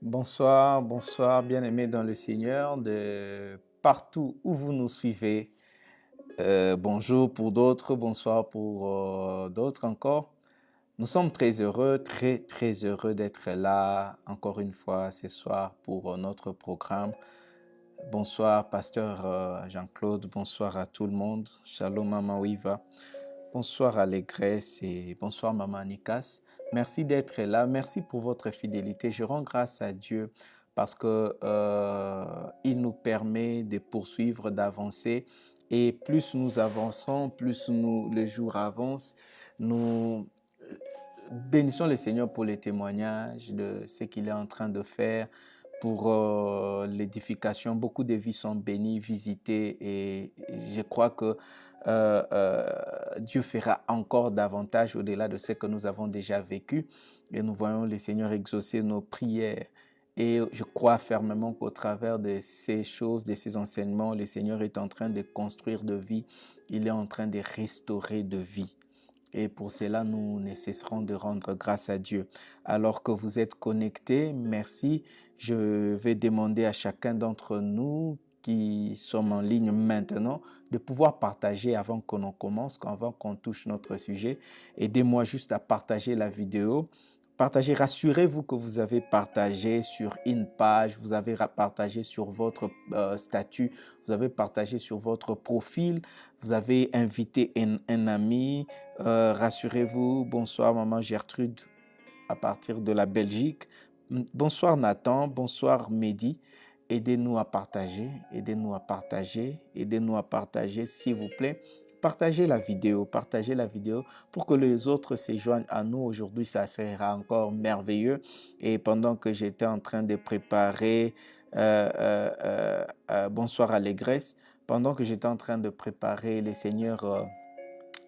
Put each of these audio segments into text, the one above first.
Bonsoir, bonsoir, bien-aimés dans le Seigneur, de partout où vous nous suivez. Bonjour pour d'autres, bonsoir pour d'autres encore. Nous sommes très heureux, très heureux d'être là encore une fois ce soir pour notre programme. Bonsoir, pasteur Jean-Claude, bonsoir à tout le monde. Shalom, Maman Wiva. Bonsoir Allégresse et bonsoir Maman Nikas. Merci d'être là. Merci pour votre fidélité. Je rends grâce à Dieu parce que il nous permet de poursuivre, d'avancer. Et plus nous avançons, le jour avance, nous bénissons le Seigneur pour les témoignages de ce qu'il est en train de faire, pour l'édification. Beaucoup de vies sont bénies, visitées et je crois que Dieu fera encore davantage au-delà de ce que nous avons déjà vécu. Et nous voyons le Seigneur exaucer nos prières. Et je crois fermement qu'au travers de ces choses, de ces enseignements, le Seigneur est en train de construire de vie. Il est en train de restaurer de vie. Et pour cela, nous ne cesserons de rendre grâce à Dieu. Alors que vous êtes connectés, merci. Je vais demander à chacun d'entre nous qui sommes en ligne maintenant de pouvoir partager avant que l'on commence, avant qu'on touche notre sujet. Aidez-moi juste à partager la vidéo. Partagez, rassurez-vous que vous avez partagé sur une page, vous avez partagé sur votre statut, vous avez partagé sur votre profil, vous avez invité un ami. Rassurez-vous, bonsoir Maman Gertrude à partir de la Belgique. Bonsoir Nathan, bonsoir Mehdi. Aidez-nous à partager, aidez-nous à partager, aidez-nous à partager s'il vous plaît. Partagez la vidéo pour que les autres se joignent à nous. Aujourd'hui, ça sera encore merveilleux. Et pendant que j'étais en train de préparer, bonsoir Allégresse, pendant que j'étais en train de préparer, les seigneurs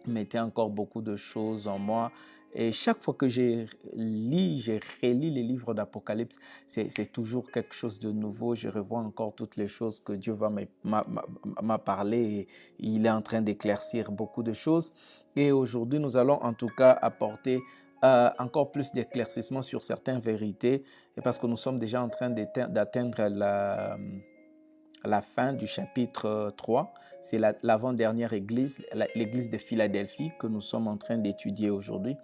mettait encore beaucoup de choses en moi. Et chaque fois que je relis les livres d'Apocalypse, c'est toujours quelque chose de nouveau. Je revois encore toutes les choses que Dieu m'a parlé et il est en train d'éclaircir beaucoup de choses. Et aujourd'hui, nous allons en tout cas apporter encore plus d'éclaircissement sur certaines vérités et parce que nous sommes déjà en train d'atteindre la fin du chapitre 3. C'est l'avant-dernière église, l'église de Philadelphie que nous sommes en train d'étudier aujourd'hui.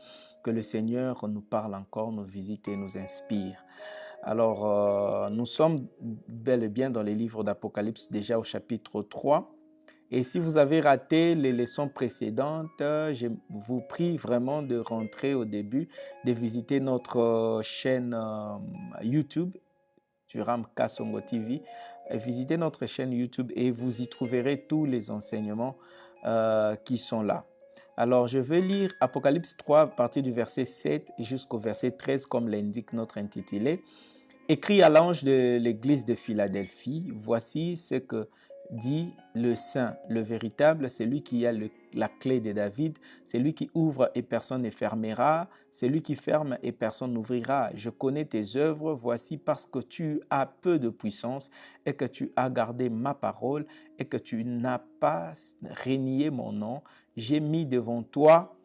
Que le Seigneur nous parle encore, nous visite et nous inspire. Alors, nous sommes bel et bien dans les livres d'Apocalypse, déjà au chapitre 3. Et si vous avez raté les leçons précédentes, je vous prie vraiment de rentrer au début, de visiter notre chaîne YouTube, Turam Kasongo TV. Visitez notre chaîne YouTube et vous y trouverez tous les enseignements qui sont là. Alors, je vais lire Apocalypse 3 à partir du verset 7 jusqu'au verset 13, comme l'indique notre intitulé. Écrit à l'ange de l'église de Philadelphie, voici ce que dit le Saint, le véritable, c'est lui qui a la clé de David, c'est lui qui ouvre et personne ne fermera, c'est lui qui ferme et personne n'ouvrira. Je connais tes œuvres, voici parce que tu as peu de puissance et que tu as gardé ma parole et que tu n'as pas renié mon nom, j'ai mis devant toi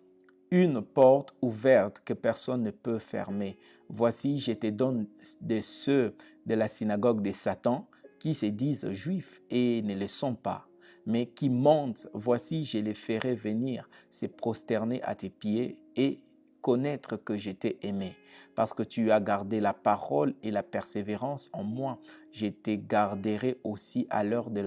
une porte ouverte que personne ne peut fermer. Voici, je te donne de ceux de la synagogue de Satan qui se disent juifs et ne le sont pas, mais qui mentent. Voici, je les ferai venir se prosterner à tes pieds et connaître que je t'ai aimé. Parce que tu as gardé la parole et la persévérance en moi, je te garderai aussi à l'heure de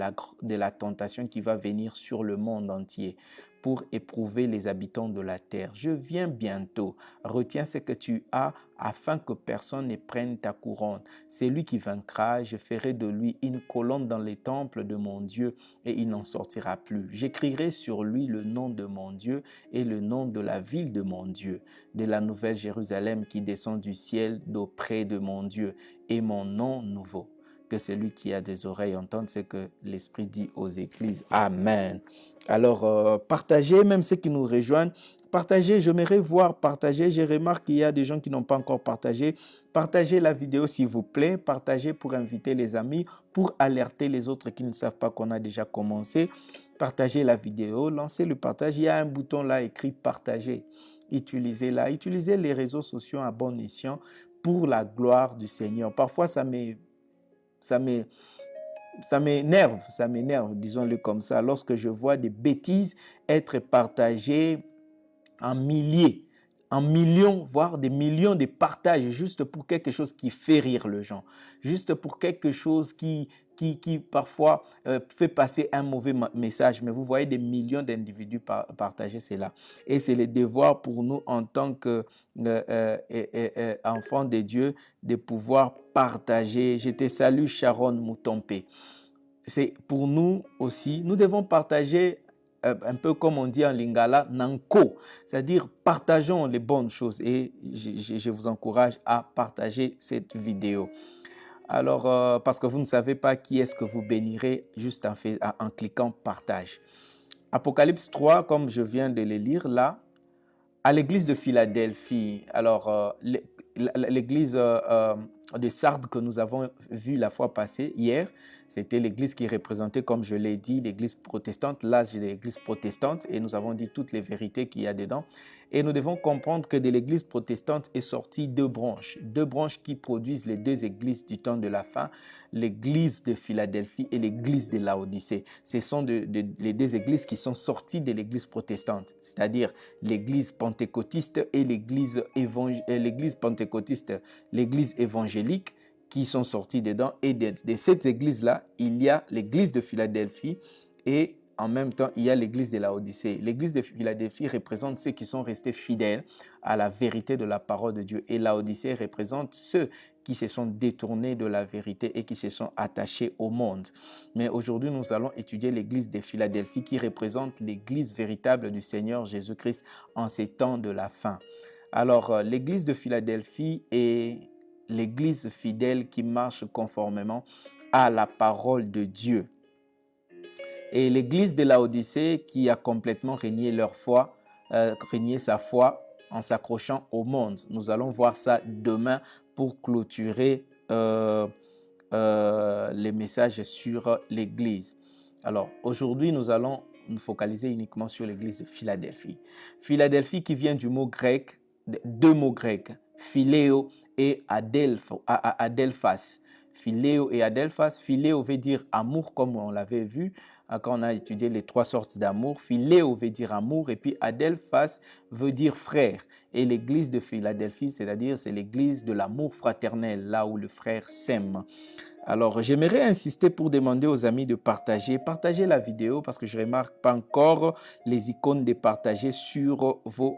la tentation qui va venir sur le monde entier pour éprouver les habitants de la terre. Je viens bientôt. Retiens ce que tu as afin que personne ne prenne ta couronne. C'est lui qui vaincra. Je ferai de lui une colonne dans les temples de mon Dieu et il n'en sortira plus. J'écrirai sur lui le nom de mon Dieu et le nom de la ville de mon Dieu, de la nouvelle Jérusalem qui descend du ciel d'auprès de mon Dieu et mon nom nouveau. Que celui qui a des oreilles entende ce que l'Esprit dit aux églises. Amen. Alors, partagez, même ceux qui nous rejoignent, partagez, j'aimerais voir partager. Je remarque qu'il y a des gens qui n'ont pas encore partagé. Partagez la vidéo s'il vous plaît, partagez pour inviter les amis, pour alerter les autres qui ne savent pas qu'on a déjà commencé. Partagez la vidéo, lancez le partage. Il y a un bouton là écrit partager. Utilisez-la. Utilisez les réseaux sociaux à bon escient pour la gloire du Seigneur. Parfois, ça m'énerve, disons-le comme ça, lorsque je vois des bêtises être partagées en milliers, en millions, voire des millions de partages juste pour quelque chose qui fait rire les gens, juste pour quelque chose qui parfois fait passer un mauvais message. Mais vous voyez des millions d'individus partager cela. Et c'est le devoir pour nous en tant qu'enfants de Dieu de pouvoir partager. Je te salue Sharon Moutompé. C'est pour nous aussi, nous devons partager un peu comme on dit en lingala, nanko, c'est-à-dire partageons les bonnes choses et je vous encourage à partager cette vidéo. Alors, parce que vous ne savez pas qui est-ce que vous bénirez juste en cliquant partage. Apocalypse 3, comme je viens de le lire là, à l'église de Philadelphie, alors l'église de Sardes que nous avons vue la fois passée, hier, c'était l'église qui représentait, comme je l'ai dit, l'église protestante, l'âge de l'église protestante, et nous avons dit toutes les vérités qu'il y a dedans. Et nous devons comprendre que de l'église protestante est sortie deux branches qui produisent les deux églises du temps de la fin, l'église de Philadelphie et l'église de Laodicée. Ce sont les deux églises qui sont sorties de l'église protestante, c'est-à-dire l'église pentecôtiste et l'église pentecôtiste, l'église évangélique qui sont sortis dedans. Et de cette église-là, il y a l'église de Philadelphie et en même temps, il y a l'église de Laodicée. L'église de Philadelphie représente ceux qui sont restés fidèles à la vérité de la parole de Dieu. Et Laodicée représente ceux qui se sont détournés de la vérité et qui se sont attachés au monde. Mais aujourd'hui, nous allons étudier l'église de Philadelphie qui représente l'église véritable du Seigneur Jésus-Christ en ces temps de la fin. Alors, l'église de Philadelphie est l'église fidèle qui marche conformément à la parole de Dieu. Et l'église de Laodicée qui a complètement renié sa foi en s'accrochant au monde. Nous allons voir ça demain pour clôturer les messages sur l'église. Alors, aujourd'hui, nous allons nous focaliser uniquement sur l'église de Philadelphie. Philadelphie qui vient du mot grec, deux mots grecs, philéo et adelphas. Philéo et adelphas. Philéo veut dire amour, comme on l'avait vu quand on a étudié les trois sortes d'amour. Philéo veut dire amour et puis adelphas veut dire frère. Et l'église de Philadelphie, c'est-à-dire c'est l'église de l'amour fraternel, là où le frère s'aime. Alors, j'aimerais insister pour demander aux amis de partager la vidéo parce que je ne remarque pas encore les icônes de partager sur vos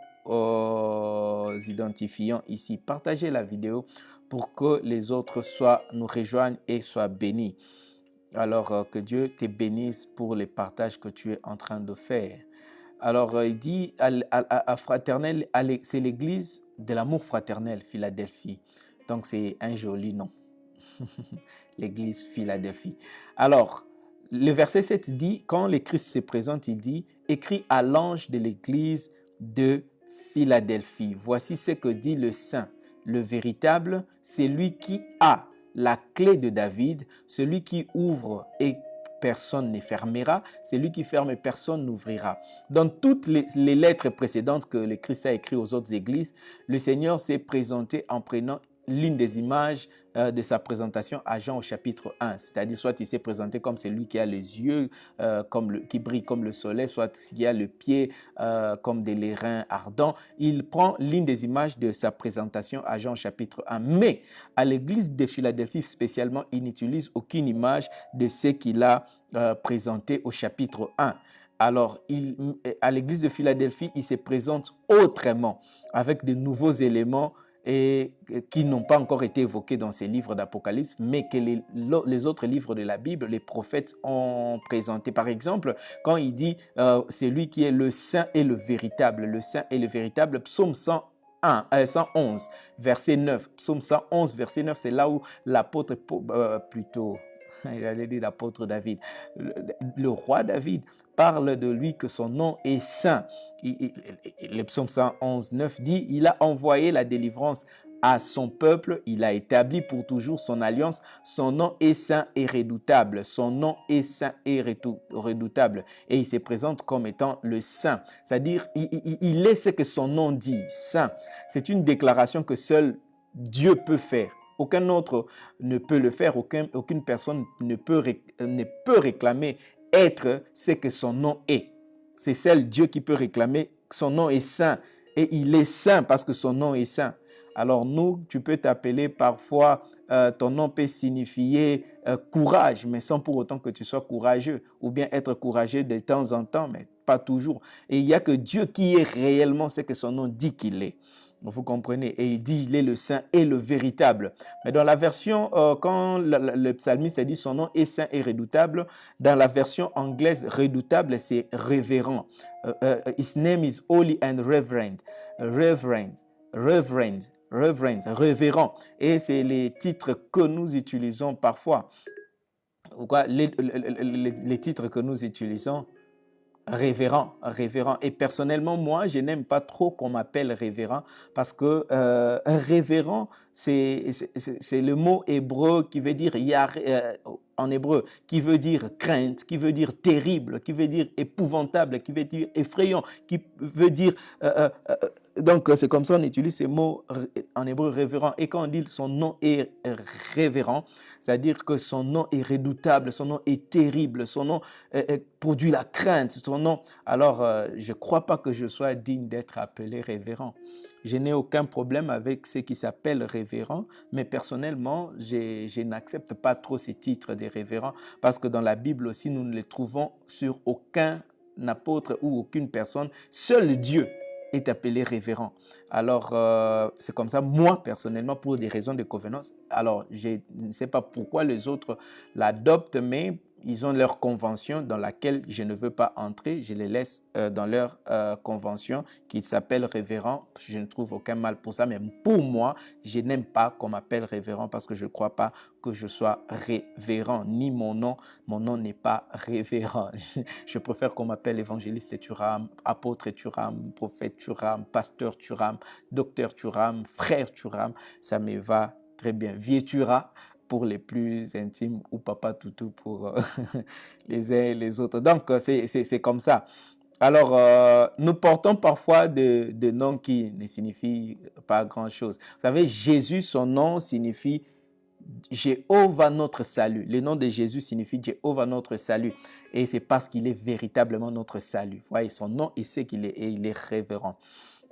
identifiants ici. Partagez la vidéo pour que les autres nous rejoignent et soient bénis. Alors, que Dieu te bénisse pour les partages que tu es en train de faire. Alors, il dit à fraternel, c'est l'église de l'amour fraternel, Philadelphie. Donc, c'est un joli nom. L'église Philadelphie. Alors, le verset 7 dit, quand le Christ se présente, il dit, écrit à l'ange de l'église de Philadelphie. Voici ce que dit le Saint, le véritable, c'est lui qui a la clé de David, celui qui ouvre et personne ne fermera, c'est lui qui ferme et personne n'ouvrira. Dans toutes les lettres précédentes que le Christ a écrites aux autres églises, le Seigneur s'est présenté en prenant l'une des images de sa présentation à Jean au chapitre 1, c'est-à-dire soit il s'est présenté comme celui qui a les yeux qui brillent comme le soleil, soit qui a le pied comme des lérins ardents. Il prend l'une des images de sa présentation à Jean au chapitre 1, mais à l'église de Philadelphie spécialement, il n'utilise aucune image de ce qu'il a présenté au chapitre 1. Alors, à l'église de Philadelphie, il se présente autrement, avec de nouveaux éléments et qui n'ont pas encore été évoqués dans ces livres d'Apocalypse, mais que les autres livres de la Bible, les prophètes ont présenté. Par exemple, quand il dit c'est lui qui est le saint et le véritable, psaume 111, verset 9. Psaume 111, verset 9, c'est là où l'apôtre, j'allais dire l'apôtre David, le roi David, parle de lui que son nom est saint. Le psaume 111, 9 dit, il a envoyé la délivrance à son peuple, il a établi pour toujours son alliance, son nom est saint et redoutable, son nom est saint et redoutable, et il se présente comme étant le saint, c'est-à-dire il est ce que son nom dit, saint. C'est une déclaration que seul Dieu peut faire. Aucun autre ne peut le faire. Aucune personne ne peut réclamer être ce que son nom est. C'est seul Dieu qui peut réclamer. Son nom est saint. Et il est saint parce que son nom est saint. Alors nous, tu peux t'appeler parfois, ton nom peut signifier courage, mais sans pour autant que tu sois courageux. Ou bien être courageux de temps en temps, mais pas toujours. Et il n'y a que Dieu qui est réellement ce que son nom dit qu'il est. Vous comprenez? Et il dit, il est le saint et le véritable. Mais dans la version, quand le psalmiste dit son nom est saint et redoutable, dans la version anglaise, redoutable, c'est révérend. His name is holy and reverend. Révérend. Et c'est les titres que nous utilisons parfois. Les titres que nous utilisons, révérend. Et personnellement, moi, je n'aime pas trop qu'on m'appelle révérend parce que révérend, c'est le mot hébreu qui veut dire en hébreu, qui veut dire crainte, qui veut dire terrible, qui veut dire épouvantable, qui veut dire effrayant, qui veut dire... donc, c'est comme ça qu'on utilise ces mots en hébreu révérend. Et quand on dit son nom est révérend, c'est-à-dire que son nom est redoutable, son nom est terrible, son nom produit la crainte, son nom. Alors, je ne crois pas que je sois digne d'être appelé révérend. Je n'ai aucun problème avec ce qui s'appelle révérend, mais personnellement, je n'accepte pas trop ces titres de révérend parce que dans la Bible aussi, nous ne les trouvons sur aucun apôtre ou aucune personne. Seul Dieu est appelé révérend. Alors, c'est comme ça, moi, personnellement, pour des raisons de convenance. Alors, je ne sais pas pourquoi les autres l'adoptent, mais ils ont leur convention dans laquelle je ne veux pas entrer. Je les laisse dans leur convention qui s'appelle révérend. Je ne trouve aucun mal pour ça, mais pour moi, je n'aime pas qu'on m'appelle révérend parce que je ne crois pas que je sois révérend, ni mon nom n'est pas révérend. Je préfère qu'on m'appelle évangéliste Thuram, apôtre Thuram, prophète Thuram, pasteur Thuram, docteur Thuram, frère Thuram, ça me va très bien. Vieux Thuram pour les plus intimes ou papa toutou pour les uns et les autres. Donc, c'est comme ça. Alors, nous portons parfois des noms qui ne signifient pas grand-chose. Vous savez, Jésus, son nom signifie Jéhovah notre salut. Le nom de Jésus signifie Jéhovah notre salut. Et c'est parce qu'il est véritablement notre salut. Vous voyez, son nom, il sait qu'il est, et il est révérend.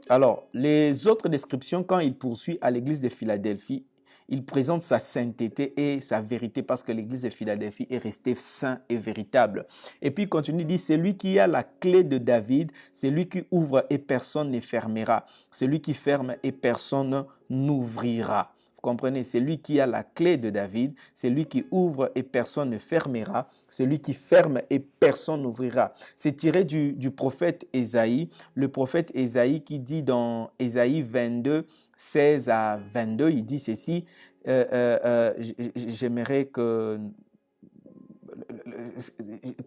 Alors, les autres descriptions, quand il poursuit à l'église de Philadelphie, il présente sa sainteté et sa vérité parce que l'église de Philadelphie est restée saint et véritable. Et puis il continue, il dit, c'est lui qui a la clé de David, c'est lui qui ouvre et personne ne fermera. C'est lui qui ferme et personne n'ouvrira. Vous comprenez, c'est lui qui a la clé de David, c'est lui qui ouvre et personne ne fermera, c'est lui qui ferme et personne n'ouvrira. C'est tiré du prophète Ésaïe, le prophète Ésaïe qui dit dans Ésaïe 22, 16 à 22, il dit ceci, j'aimerais que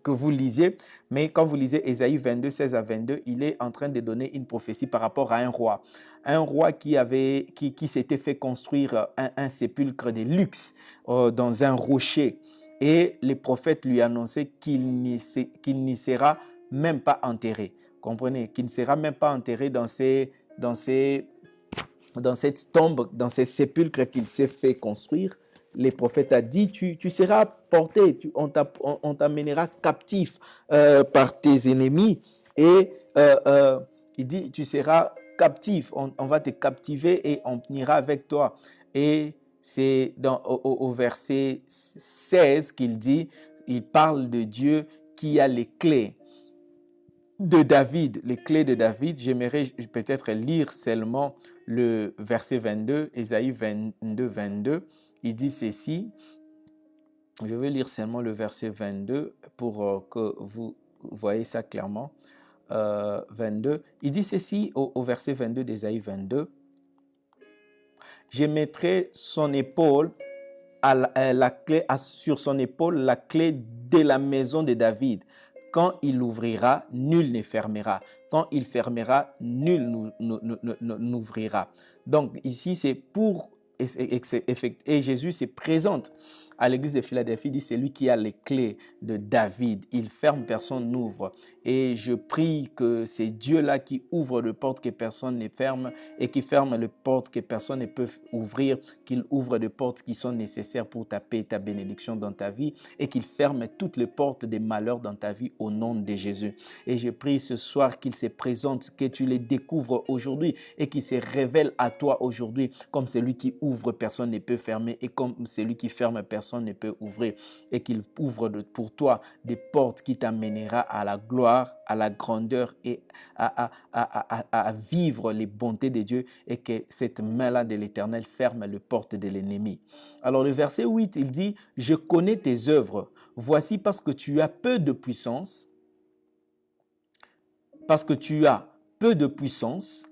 vous lisiez, mais quand vous lisez Ésaïe 22, 16 à 22, il est en train de donner une prophétie par rapport à un roi qui s'était fait construire un sépulcre de luxe dans un rocher. Et les prophètes lui annonçaient qu'il n'y sera même pas enterré. Comprenez, qu'il ne sera même pas enterré dans cette tombe, dans ces sépulcres qu'il s'est fait construire. Les prophètes ont dit, tu seras porté, on t'amènera captif par tes ennemis. Et il dit, tu seras captif, on va te captiver et on ira avec toi. Et c'est au verset 16 qu'il dit, il parle de Dieu qui a les clés de David, les clés de David. J'aimerais peut-être lire seulement le verset 22, Ésaïe 22, 22. Il dit ceci, je vais lire seulement le verset 22 pour que vous voyez ça clairement. 22, il dit ceci au verset 22 d'Ésaïe 22. Je mettrai son épaule sur son épaule la clé de la maison de David. Quand il ouvrira, nul ne fermera. Quand il fermera, nul n'ouvrira. Donc ici, c'est pour... Et Jésus se présente à l'église de Philadelphie, dit, c'est lui qui a les clés de David. Il ferme, personne n'ouvre. Et je prie que c'est Dieu-là qui ouvre les portes que personne ne ferme et qui ferme les portes que personne ne peut ouvrir, qu'il ouvre des portes qui sont nécessaires pour ta paix et ta bénédiction dans ta vie et qu'il ferme toutes les portes des malheurs dans ta vie au nom de Jésus. Et je prie ce soir qu'il se présente, que tu les découvres aujourd'hui et qu'il se révèle à toi aujourd'hui comme celui qui ouvre, personne ne peut fermer et comme celui qui ferme, personne ne peut ouvrir et qu'il ouvre pour toi des portes qui t'amènera à la gloire, à la grandeur et à vivre les bontés de Dieu et que cette main-là de l'Éternel ferme les portes de l'ennemi. Alors le verset 8, il dit, « Je connais tes œuvres. Voici parce que tu as peu de puissance, parce que tu as peu de puissance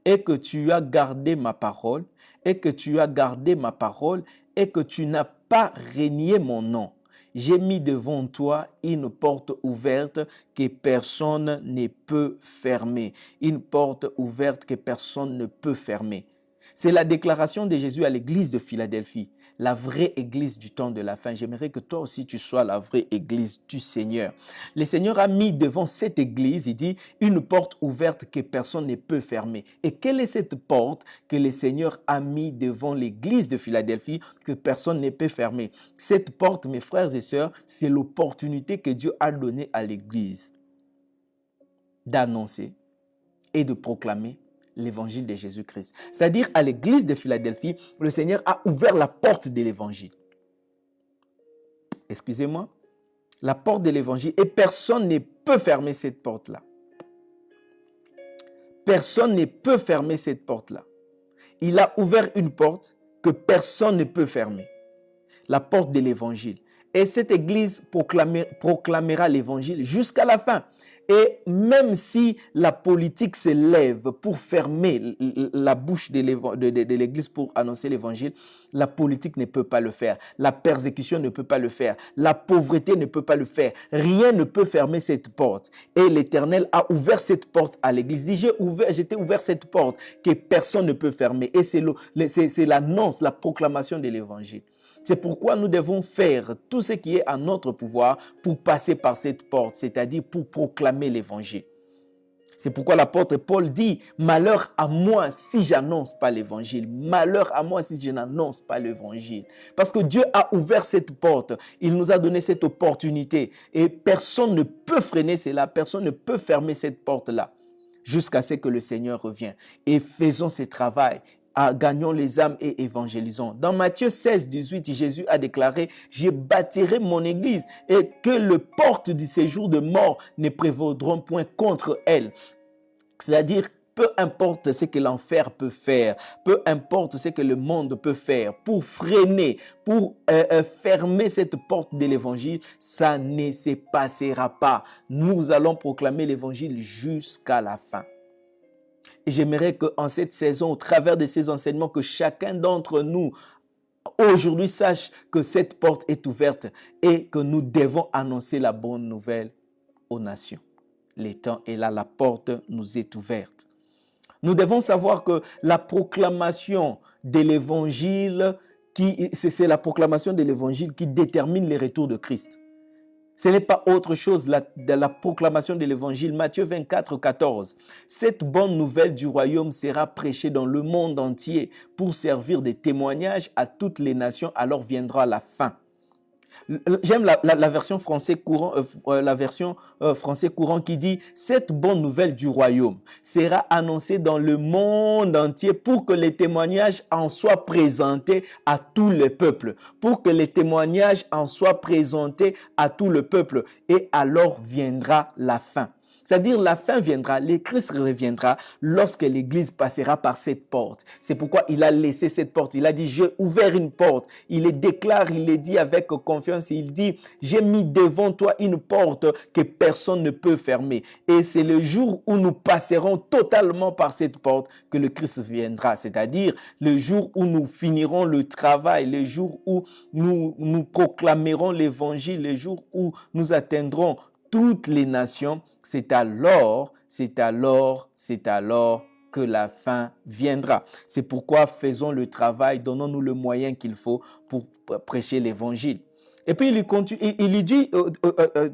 et que tu as gardé ma parole et que tu as gardé ma parole et que tu n'as pas renié mon nom. J'ai mis devant toi une porte ouverte que personne ne peut fermer. Une porte ouverte que personne ne peut fermer. » C'est la déclaration de Jésus à l'église de Philadelphie, la vraie église du temps de la fin. J'aimerais que toi aussi tu sois la vraie église du Seigneur. Le Seigneur a mis devant cette église, il dit, une porte ouverte que personne ne peut fermer. Et quelle est cette porte que le Seigneur a mis devant l'église de Philadelphie que personne ne peut fermer? Cette porte, mes frères et sœurs, c'est l'opportunité que Dieu a donnée à l'église d'annoncer et de proclamer l'évangile de Jésus-Christ. C'est-à-dire, à l'église de Philadelphie, le Seigneur a ouvert la porte de l'évangile. Excusez-moi, la porte de l'évangile, et personne ne peut fermer cette porte-là. Personne ne peut fermer cette porte-là. Il a ouvert une porte que personne ne peut fermer. La porte de l'évangile. Et cette église proclamera l'évangile jusqu'à la fin. Et même si la politique se lève pour fermer la bouche de l'église pour annoncer l'évangile, la politique ne peut pas le faire. La persécution ne peut pas le faire. La pauvreté ne peut pas le faire. Rien ne peut fermer cette porte. Et l'Éternel a ouvert cette porte à l'église. Il dit, j'ai ouvert cette porte que personne ne peut fermer. Et c'est l'annonce, la proclamation de l'évangile. C'est pourquoi nous devons faire tout ce qui est à notre pouvoir pour passer par cette porte, c'est-à-dire pour proclamer l'évangile. C'est pourquoi l'apôtre Paul dit, « Malheur à moi si j'annonce pas l'évangile. Malheur à moi si je n'annonce pas l'évangile. » Parce que Dieu a ouvert cette porte. Il nous a donné cette opportunité. Et personne ne peut freiner cela. Personne ne peut fermer cette porte-là jusqu'à ce que le Seigneur revienne. Et faisons ce travail. Gagnons les âmes et évangélisons. Dans Matthieu 16, 18, Jésus a déclaré, « Je bâtirai mon église et que les portes du séjour de mort ne prévaudront point contre elle. » C'est-à-dire, peu importe ce que l'enfer peut faire, peu importe ce que le monde peut faire pour freiner, pour fermer cette porte de l'évangile, ça ne se passera pas. Nous allons proclamer l'évangile jusqu'à la fin. Et j'aimerais qu'en cette saison, au travers de ces enseignements, que chacun d'entre nous, aujourd'hui, sache que cette porte est ouverte et que nous devons annoncer la bonne nouvelle aux nations. Le temps est là, la porte nous est ouverte. Nous devons savoir que la proclamation de l'évangile, c'est la proclamation de l'évangile qui détermine le retour de Christ. Ce n'est pas autre chose de la proclamation de l'évangile. Matthieu 24, 14. Cette bonne nouvelle du royaume sera prêchée dans le monde entier pour servir de témoignage à toutes les nations, alors viendra la fin. J'aime la version français courant, français courant qui dit « Cette bonne nouvelle du royaume sera annoncée dans le monde entier pour que les témoignages en soient présentés à tous les peuples. » Pour que les témoignages en soient présentés à tout le peuple. Et alors viendra la fin. C'est-à-dire la fin viendra, le Christ reviendra lorsque l'Église passera par cette porte. C'est pourquoi il a laissé cette porte. Il a dit, j'ai ouvert une porte. Il le déclare, il le dit avec confiance. Il dit, j'ai mis devant toi une porte que personne ne peut fermer. Et c'est le jour où nous passerons totalement par cette porte que le Christ viendra. C'est-à-dire le jour où nous finirons le travail, le jour où nous proclamerons l'évangile, le jour où nous atteindrons toutes les nations, c'est alors que la fin viendra. C'est pourquoi faisons le travail, donnons-nous le moyen qu'il faut pour prêcher l'évangile. Et puis il lui dit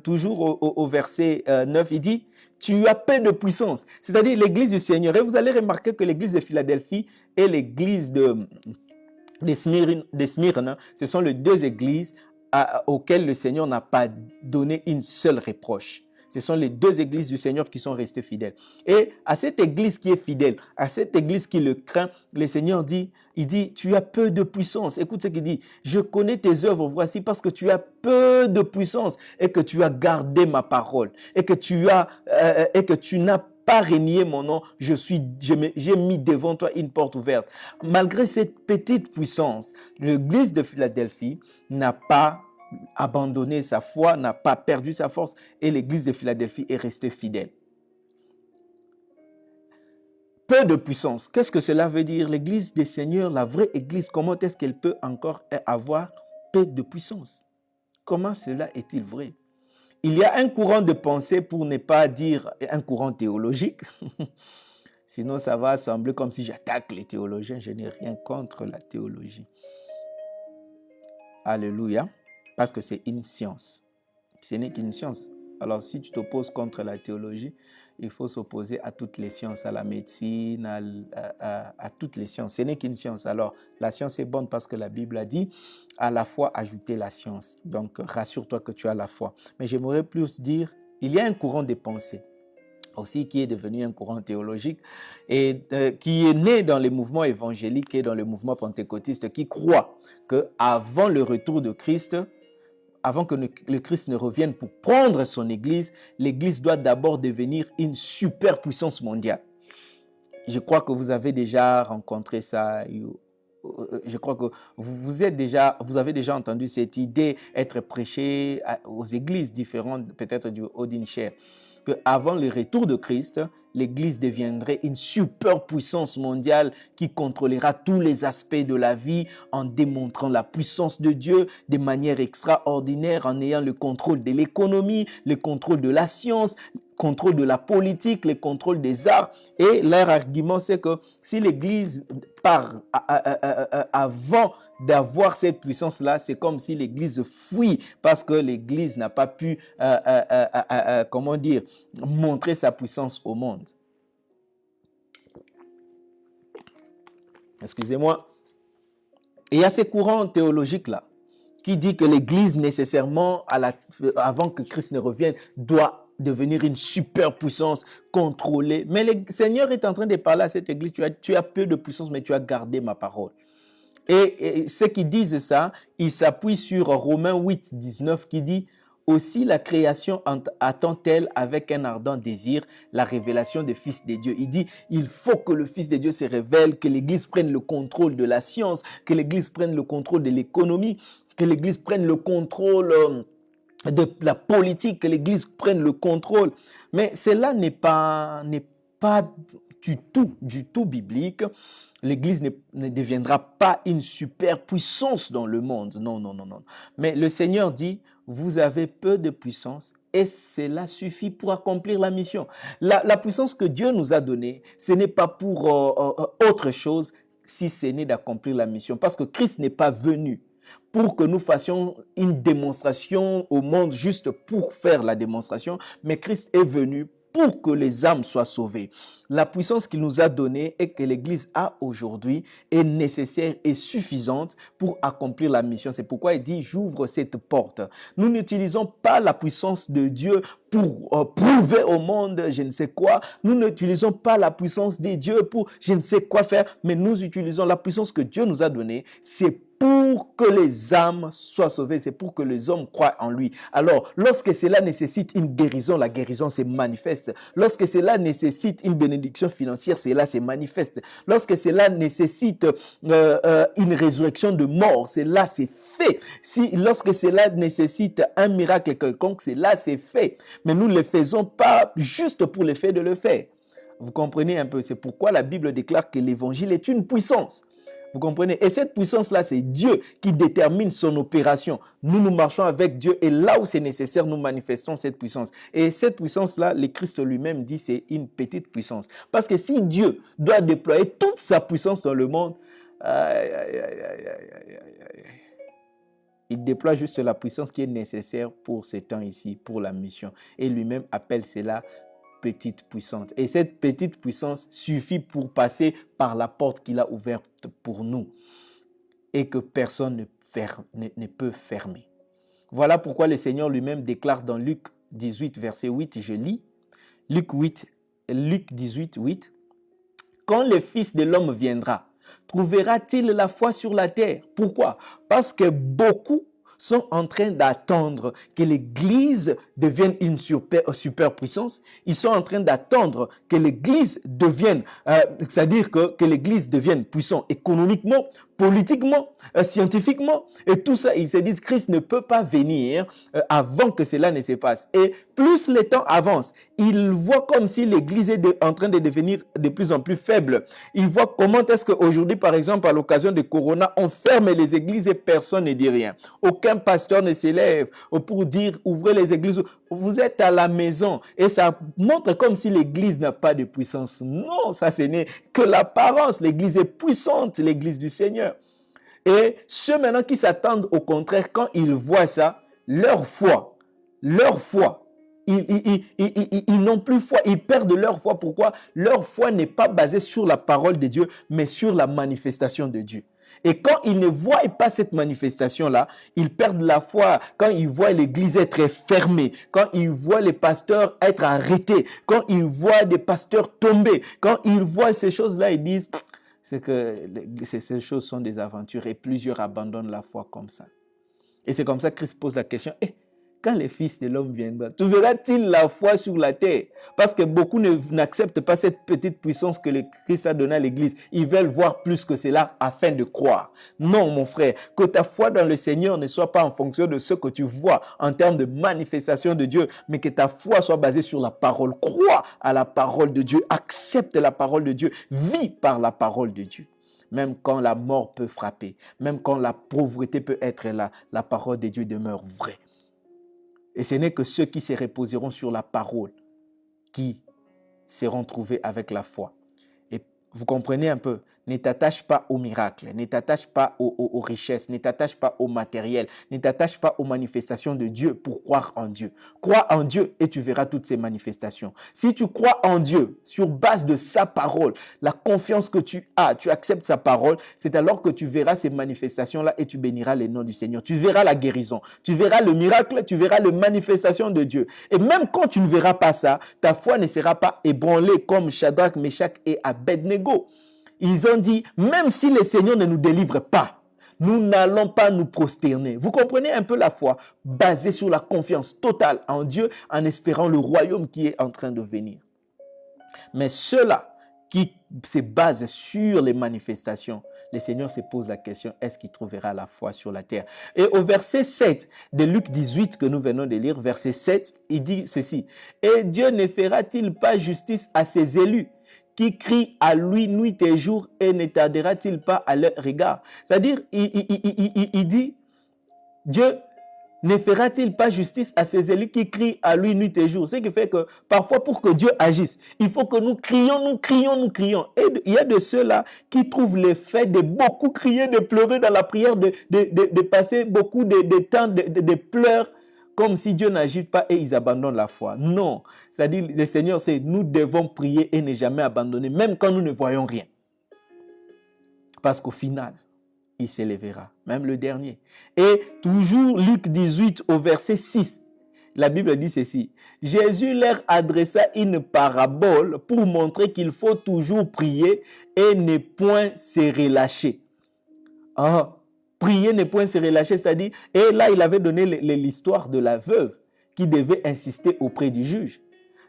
toujours au verset 9, il dit, tu as peu de puissance. C'est-à-dire l'église du Seigneur. Et vous allez remarquer que l'église de Philadelphie et l'église de Smyrne, ce sont les deux églises auxquelles le Seigneur n'a pas donné une seule reproche. Ce sont les deux églises du Seigneur qui sont restées fidèles. Et à cette église qui est fidèle, à cette église qui le craint, le Seigneur dit, il dit, tu as peu de puissance. Écoute ce qu'il dit, je connais tes œuvres, voici parce que tu as peu de puissance et que tu as gardé ma parole et que tu n'as pas renié mon nom, j'ai mis devant toi une porte ouverte. Malgré cette petite puissance, l'église de Philadelphie n'a pas abandonné sa foi, n'a pas perdu sa force et l'église de Philadelphie est restée fidèle. Peu de puissance, qu'est-ce que cela veut dire? L'église des Seigneurs, la vraie église, comment est-ce qu'elle peut encore avoir peu de puissance? Comment cela est-il vrai? Il y a un courant de pensée, pour ne pas dire un courant théologique, sinon ça va sembler comme si j'attaque les théologiens, je n'ai rien contre la théologie. Alléluia. Parce que c'est une science. Ce n'est qu'une science. Alors, si tu t'opposes contre la théologie, il faut s'opposer à toutes les sciences, à la médecine, à toutes les sciences. Ce n'est qu'une science. Alors, la science est bonne parce que la Bible a dit, à la foi, ajouter la science. Donc, rassure-toi que tu as la foi. Mais j'aimerais plus dire, il y a un courant de pensée aussi qui est devenu un courant théologique et qui est né dans les mouvements évangéliques et dans le mouvement pentecôtiste qui croit qu'avant le retour de Christ, avant que le Christ ne revienne pour prendre son église, l'église doit d'abord devenir une superpuissance mondiale. Je crois que vous avez déjà rencontré ça. Je crois que vous avez déjà entendu cette idée être prêchée aux églises différentes, peut-être du Odinshire, qu'avant le retour de Christ, l'Église deviendrait une superpuissance mondiale qui contrôlera tous les aspects de la vie en démontrant la puissance de Dieu de manière extraordinaire, en ayant le contrôle de l'économie, le contrôle de la science, le contrôle de la politique, le contrôle des arts. Et leur argument, c'est que si l'Église part avant d'avoir cette puissance-là, c'est comme si l'Église fuit parce que l'Église n'a pas pu, montrer sa puissance au monde. Excusez-moi. Et il y a ces courants théologiques-là qui dit que l'Église nécessairement, avant que Christ ne revienne, doit devenir une superpuissance contrôlée. Mais le Seigneur est en train de parler à cette Église, tu as peu de puissance, mais tu as gardé ma parole. Et ceux qui disent ça, ils s'appuient sur Romains 8, 19 qui dit « Aussi la création attend-elle avec un ardent désir la révélation des fils de Dieu. » Il dit « Il faut que le Fils de Dieu se révèle, que l'Église prenne le contrôle de la science, que l'Église prenne le contrôle de l'économie, que l'Église prenne le contrôle de la politique, que l'Église prenne le contrôle. » Mais cela n'est pas du tout biblique. L'Église ne deviendra pas une superpuissance dans le monde. Non. Mais le Seigneur dit, vous avez peu de puissance et cela suffit pour accomplir la mission. La puissance que Dieu nous a donnée, ce n'est pas pour autre chose si ce n'est d'accomplir la mission. Parce que Christ n'est pas venu pour que nous fassions une démonstration au monde juste pour faire la démonstration, mais Christ est venu pour que les âmes soient sauvées. La puissance qu'il nous a donnée et que l'Église a aujourd'hui est nécessaire et suffisante pour accomplir la mission. C'est pourquoi il dit, j'ouvre cette porte. Nous n'utilisons pas la puissance de Dieu pour prouver au monde je ne sais quoi. Nous n'utilisons pas la puissance de Dieu pour je ne sais quoi faire, mais nous utilisons la puissance que Dieu nous a donnée. C'est pour que les âmes soient sauvées, c'est pour que les hommes croient en lui. Alors, lorsque cela nécessite une guérison, la guérison se manifeste. Lorsque cela nécessite une bénédiction financière, cela se manifeste. Lorsque cela nécessite une résurrection de mort, cela c'est fait. Lorsque cela nécessite un miracle quelconque, cela c'est fait. Mais nous ne le faisons pas juste pour le fait de le faire. Vous comprenez un peu, c'est pourquoi la Bible déclare que l'évangile est une puissance. Vous comprenez? Et cette puissance-là, c'est Dieu qui détermine son opération. Nous marchons avec Dieu et là où c'est nécessaire, nous manifestons cette puissance. Et cette puissance-là, le Christ lui-même dit, c'est une petite puissance. Parce que si Dieu doit déployer toute sa puissance dans le monde, il déploie juste la puissance qui est nécessaire pour ces temps ici, pour la mission. Et lui-même appelle cela petite puissance. Et cette petite puissance suffit pour passer par la porte qu'il a ouverte pour nous et que personne ne peut fermer. Voilà pourquoi le Seigneur lui-même déclare dans Luc 18, verset 8, je lis, Luc 18, 8, « Quand le Fils de l'homme viendra, trouvera-t-il la foi sur la terre ?» Pourquoi? Parce que beaucoup sont en train d'attendre que l'Église devienne une superpuissance. Ils sont en train d'attendre que l'Église devienne, c'est-à-dire que l'Église devienne puissante économiquement, politiquement, scientifiquement, et tout ça, ils se disent, Christ ne peut pas venir avant que cela ne se passe. Et plus le temps avance, ils voient comme si l'Église est en train de devenir de plus en plus faible. Ils voient comment est-ce qu'aujourd'hui, par exemple, à l'occasion de Corona, on ferme les églises et personne ne dit rien. Aucun pasteur ne s'élève pour dire, ouvrez les églises. Vous êtes à la maison et ça montre comme si l'Église n'a pas de puissance. Non, ça ce n'est que l'apparence. L'Église est puissante, l'Église du Seigneur. Et ceux maintenant qui s'attendent au contraire, quand ils voient ça, leur foi, ils n'ont plus foi, ils perdent leur foi. Pourquoi? Leur foi n'est pas basée sur la parole de Dieu, mais sur la manifestation de Dieu. Et quand ils ne voient pas cette manifestation-là, ils perdent la foi. Quand ils voient l'église être fermée, quand ils voient les pasteurs être arrêtés, quand ils voient des pasteurs tomber, quand ils voient ces choses-là, ils disent, c'est que ces choses sont des aventures et plusieurs abandonnent la foi comme ça. Et c'est comme ça que Christ pose la question, quand le Fils de l'homme viendra, trouveras-t-il la foi sur la terre? Parce que beaucoup n'acceptent pas cette petite puissance que le Christ a donnée à l'Église. Ils veulent voir plus que cela afin de croire. Non, mon frère, que ta foi dans le Seigneur ne soit pas en fonction de ce que tu vois en termes de manifestation de Dieu, mais que ta foi soit basée sur la parole. Crois à la parole de Dieu, accepte la parole de Dieu, vis par la parole de Dieu. Même quand la mort peut frapper, même quand la pauvreté peut être là, la parole de Dieu demeure vraie. Et ce n'est que ceux qui se reposeront sur la parole qui seront trouvés avec la foi. Et vous comprenez un peu, ne t'attache pas aux miracles, ne t'attache pas aux richesses, ne t'attache pas au matériel, ne t'attache pas aux manifestations de Dieu pour croire en Dieu. Crois en Dieu et tu verras toutes ces manifestations. Si tu crois en Dieu sur base de sa parole, la confiance que tu as, tu acceptes sa parole, c'est alors que tu verras ces manifestations-là et tu béniras le nom du Seigneur. Tu verras la guérison, tu verras le miracle, tu verras les manifestations de Dieu. Et même quand tu ne verras pas ça, ta foi ne sera pas ébranlée comme Shadrach, Meshach et Abednego. Ils ont dit, même si le Seigneur ne nous délivre pas, nous n'allons pas nous prosterner. Vous comprenez un peu la foi basée sur la confiance totale en Dieu en espérant le royaume qui est en train de venir. Mais ceux-là qui se basent sur les manifestations, le Seigneur se pose la question, est-ce qu'il trouvera la foi sur la terre? Et au verset 7 de Luc 18 que nous venons de lire, verset 7, il dit ceci, « Et Dieu ne fera-t-il pas justice à ses élus qui crient à lui nuit et jour et ne tardera-t-il pas à leur regard? » C'est-à-dire, il dit, Dieu ne fera-t-il pas justice à ses élus qui crient à lui nuit et jour? Ce qui fait que parfois pour que Dieu agisse, il faut que nous crions, nous crions, nous crions. Et il y a de ceux-là qui trouvent le fait de beaucoup crier, de pleurer dans la prière, de passer beaucoup de temps de pleurs, comme si Dieu n'agit pas et ils abandonnent la foi. Non, c'est-à-dire le Seigneur sait, nous devons prier et ne jamais abandonner, même quand nous ne voyons rien. Parce qu'au final, il s'élèvera, même le dernier. Et toujours Luc 18 au verset 6, la Bible dit ceci, « Jésus leur adressa une parabole pour montrer qu'il faut toujours prier et ne point se relâcher. » Prier ne point se relâcher, c'est-à-dire, et là il avait donné l'histoire de la veuve qui devait insister auprès du juge.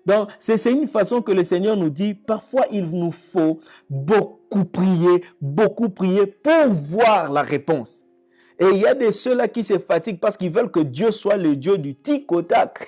Donc c'est une façon que le Seigneur nous dit, parfois il nous faut beaucoup prier pour voir la réponse. Et il y a de ceux-là qui se fatiguent parce qu'ils veulent que Dieu soit le Dieu du tic au tac.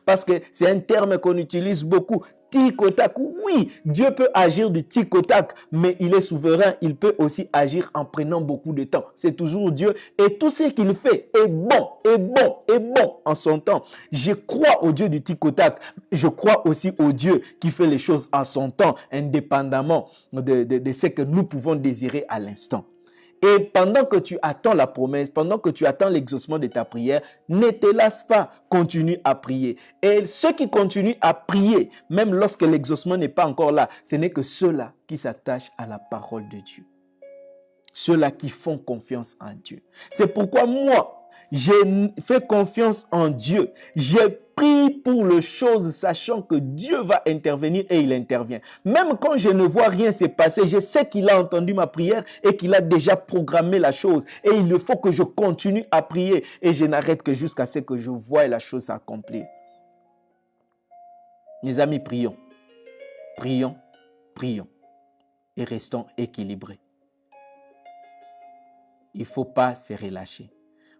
Parce que c'est un terme qu'on utilise beaucoup. Tic au tac. Oui, Dieu peut agir du tic au tac, mais il est souverain. Il peut aussi agir en prenant beaucoup de temps. C'est toujours Dieu. Et tout ce qu'il fait est bon, est bon, est bon en son temps. Je crois au Dieu du tic au tac. Je crois aussi au Dieu qui fait les choses en son temps, indépendamment de ce que nous pouvons désirer à l'instant. Et pendant que tu attends la promesse, pendant que tu attends l'exaucement de ta prière, ne te lasse pas, continue à prier. Et ceux qui continuent à prier, même lorsque l'exaucement n'est pas encore là, ce n'est que ceux-là qui s'attachent à la parole de Dieu. Ceux-là qui font confiance en Dieu. C'est pourquoi moi, j'ai fait confiance en Dieu. J'ai prié pour les choses, sachant que Dieu va intervenir et il intervient. Même quand je ne vois rien se passer, je sais qu'il a entendu ma prière et qu'il a déjà programmé la chose. Et il faut que je continue à prier et je n'arrête que jusqu'à ce que je voie la chose s'accomplir. Mes amis, prions. Prions, prions et restons équilibrés. Il ne faut pas se relâcher.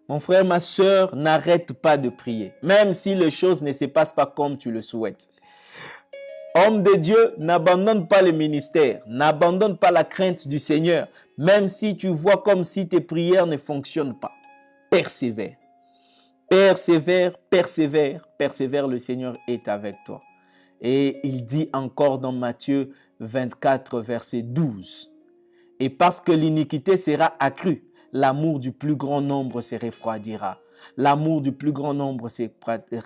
Mon frère, ma soeur, n'arrête pas de prier, même si les choses ne se passent pas comme tu le souhaites. Homme de Dieu, n'abandonne pas le ministère, n'abandonne pas la crainte du Seigneur, même si tu vois comme si tes prières ne fonctionnent pas. Persévère. Persévère, persévère, persévère, le Seigneur est avec toi. Et il dit encore dans Matthieu 24, verset 12, « Et parce que l'iniquité sera accrue, l'amour du plus grand nombre se refroidira. » L'amour du plus grand nombre se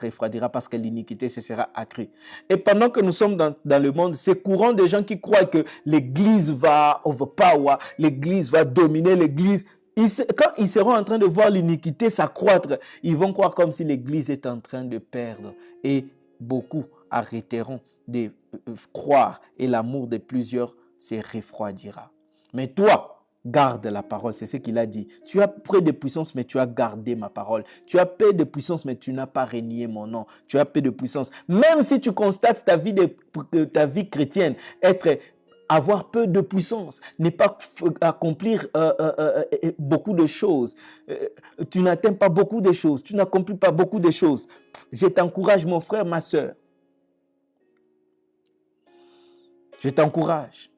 refroidira parce que l'iniquité se sera accrue. Et pendant que nous sommes dans le monde, c'est courant des gens qui croient que l'Église va overpower, l'Église va dominer l'Église. Quand ils seront en train de voir l'iniquité s'accroître, ils vont croire comme si l'Église est en train de perdre. Et beaucoup arrêteront de croire et l'amour de plusieurs se refroidira. Mais toi, garde la parole, c'est ce qu'il a dit. Tu as peu de puissance, mais tu as gardé ma parole. Tu as peu de puissance, mais tu n'as pas renié mon nom. Tu as peu de puissance. Même si tu constates ta vie chrétienne avoir peu de puissance, ne pas accomplir beaucoup de choses. Tu n'atteins pas beaucoup de choses. Tu n'accomplis pas beaucoup de choses. Je t'encourage, mon frère, ma soeur. Je t'encourage.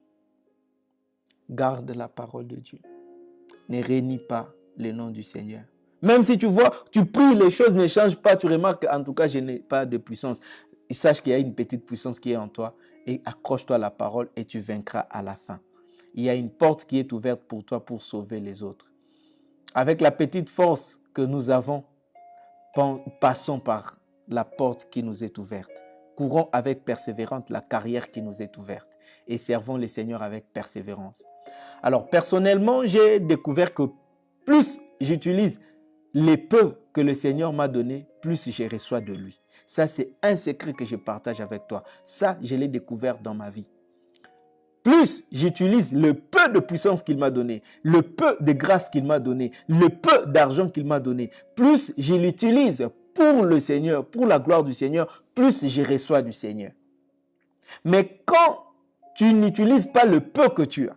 Garde la parole de Dieu. Ne renie pas le nom du Seigneur. Même si tu vois, tu pries, les choses ne changent pas, tu remarques, en tout cas, je n'ai pas de puissance. Sache qu'il y a une petite puissance qui est en toi et accroche-toi à la parole et tu vaincras à la fin. Il y a une porte qui est ouverte pour toi pour sauver les autres. Avec la petite force que nous avons, passons par la porte qui nous est ouverte. Courons avec persévérance la carrière qui nous est ouverte et servons le Seigneur avec persévérance. Alors, personnellement, j'ai découvert que plus j'utilise les peu que le Seigneur m'a donné, plus je reçois de lui. Ça, c'est un secret que je partage avec toi. Ça, je l'ai découvert dans ma vie. Plus j'utilise le peu de puissance qu'il m'a donné, le peu de grâce qu'il m'a donné, le peu d'argent qu'il m'a donné, plus je l'utilise pour le Seigneur, pour la gloire du Seigneur, plus je reçois du Seigneur. Mais quand tu n'utilises pas le peu que tu as,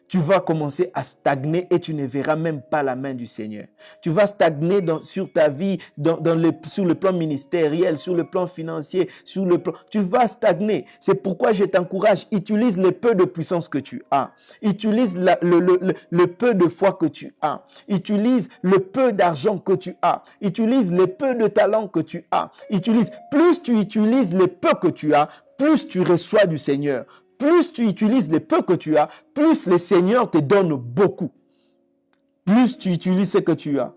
tu vas commencer à stagner et tu ne verras même pas la main du Seigneur. Tu vas stagner sur ta vie, sur le plan ministériel, sur le plan financier, tu vas stagner. C'est pourquoi je t'encourage, utilise le peu de puissance que tu as. Utilise le peu de foi que tu as. Utilise le peu d'argent que tu as. Utilise le peu de talent que tu as. Plus tu utilises le peu que tu as, plus tu reçois du Seigneur. Plus tu utilises le peu que tu as, plus le Seigneur te donne beaucoup. Plus tu utilises ce que tu as,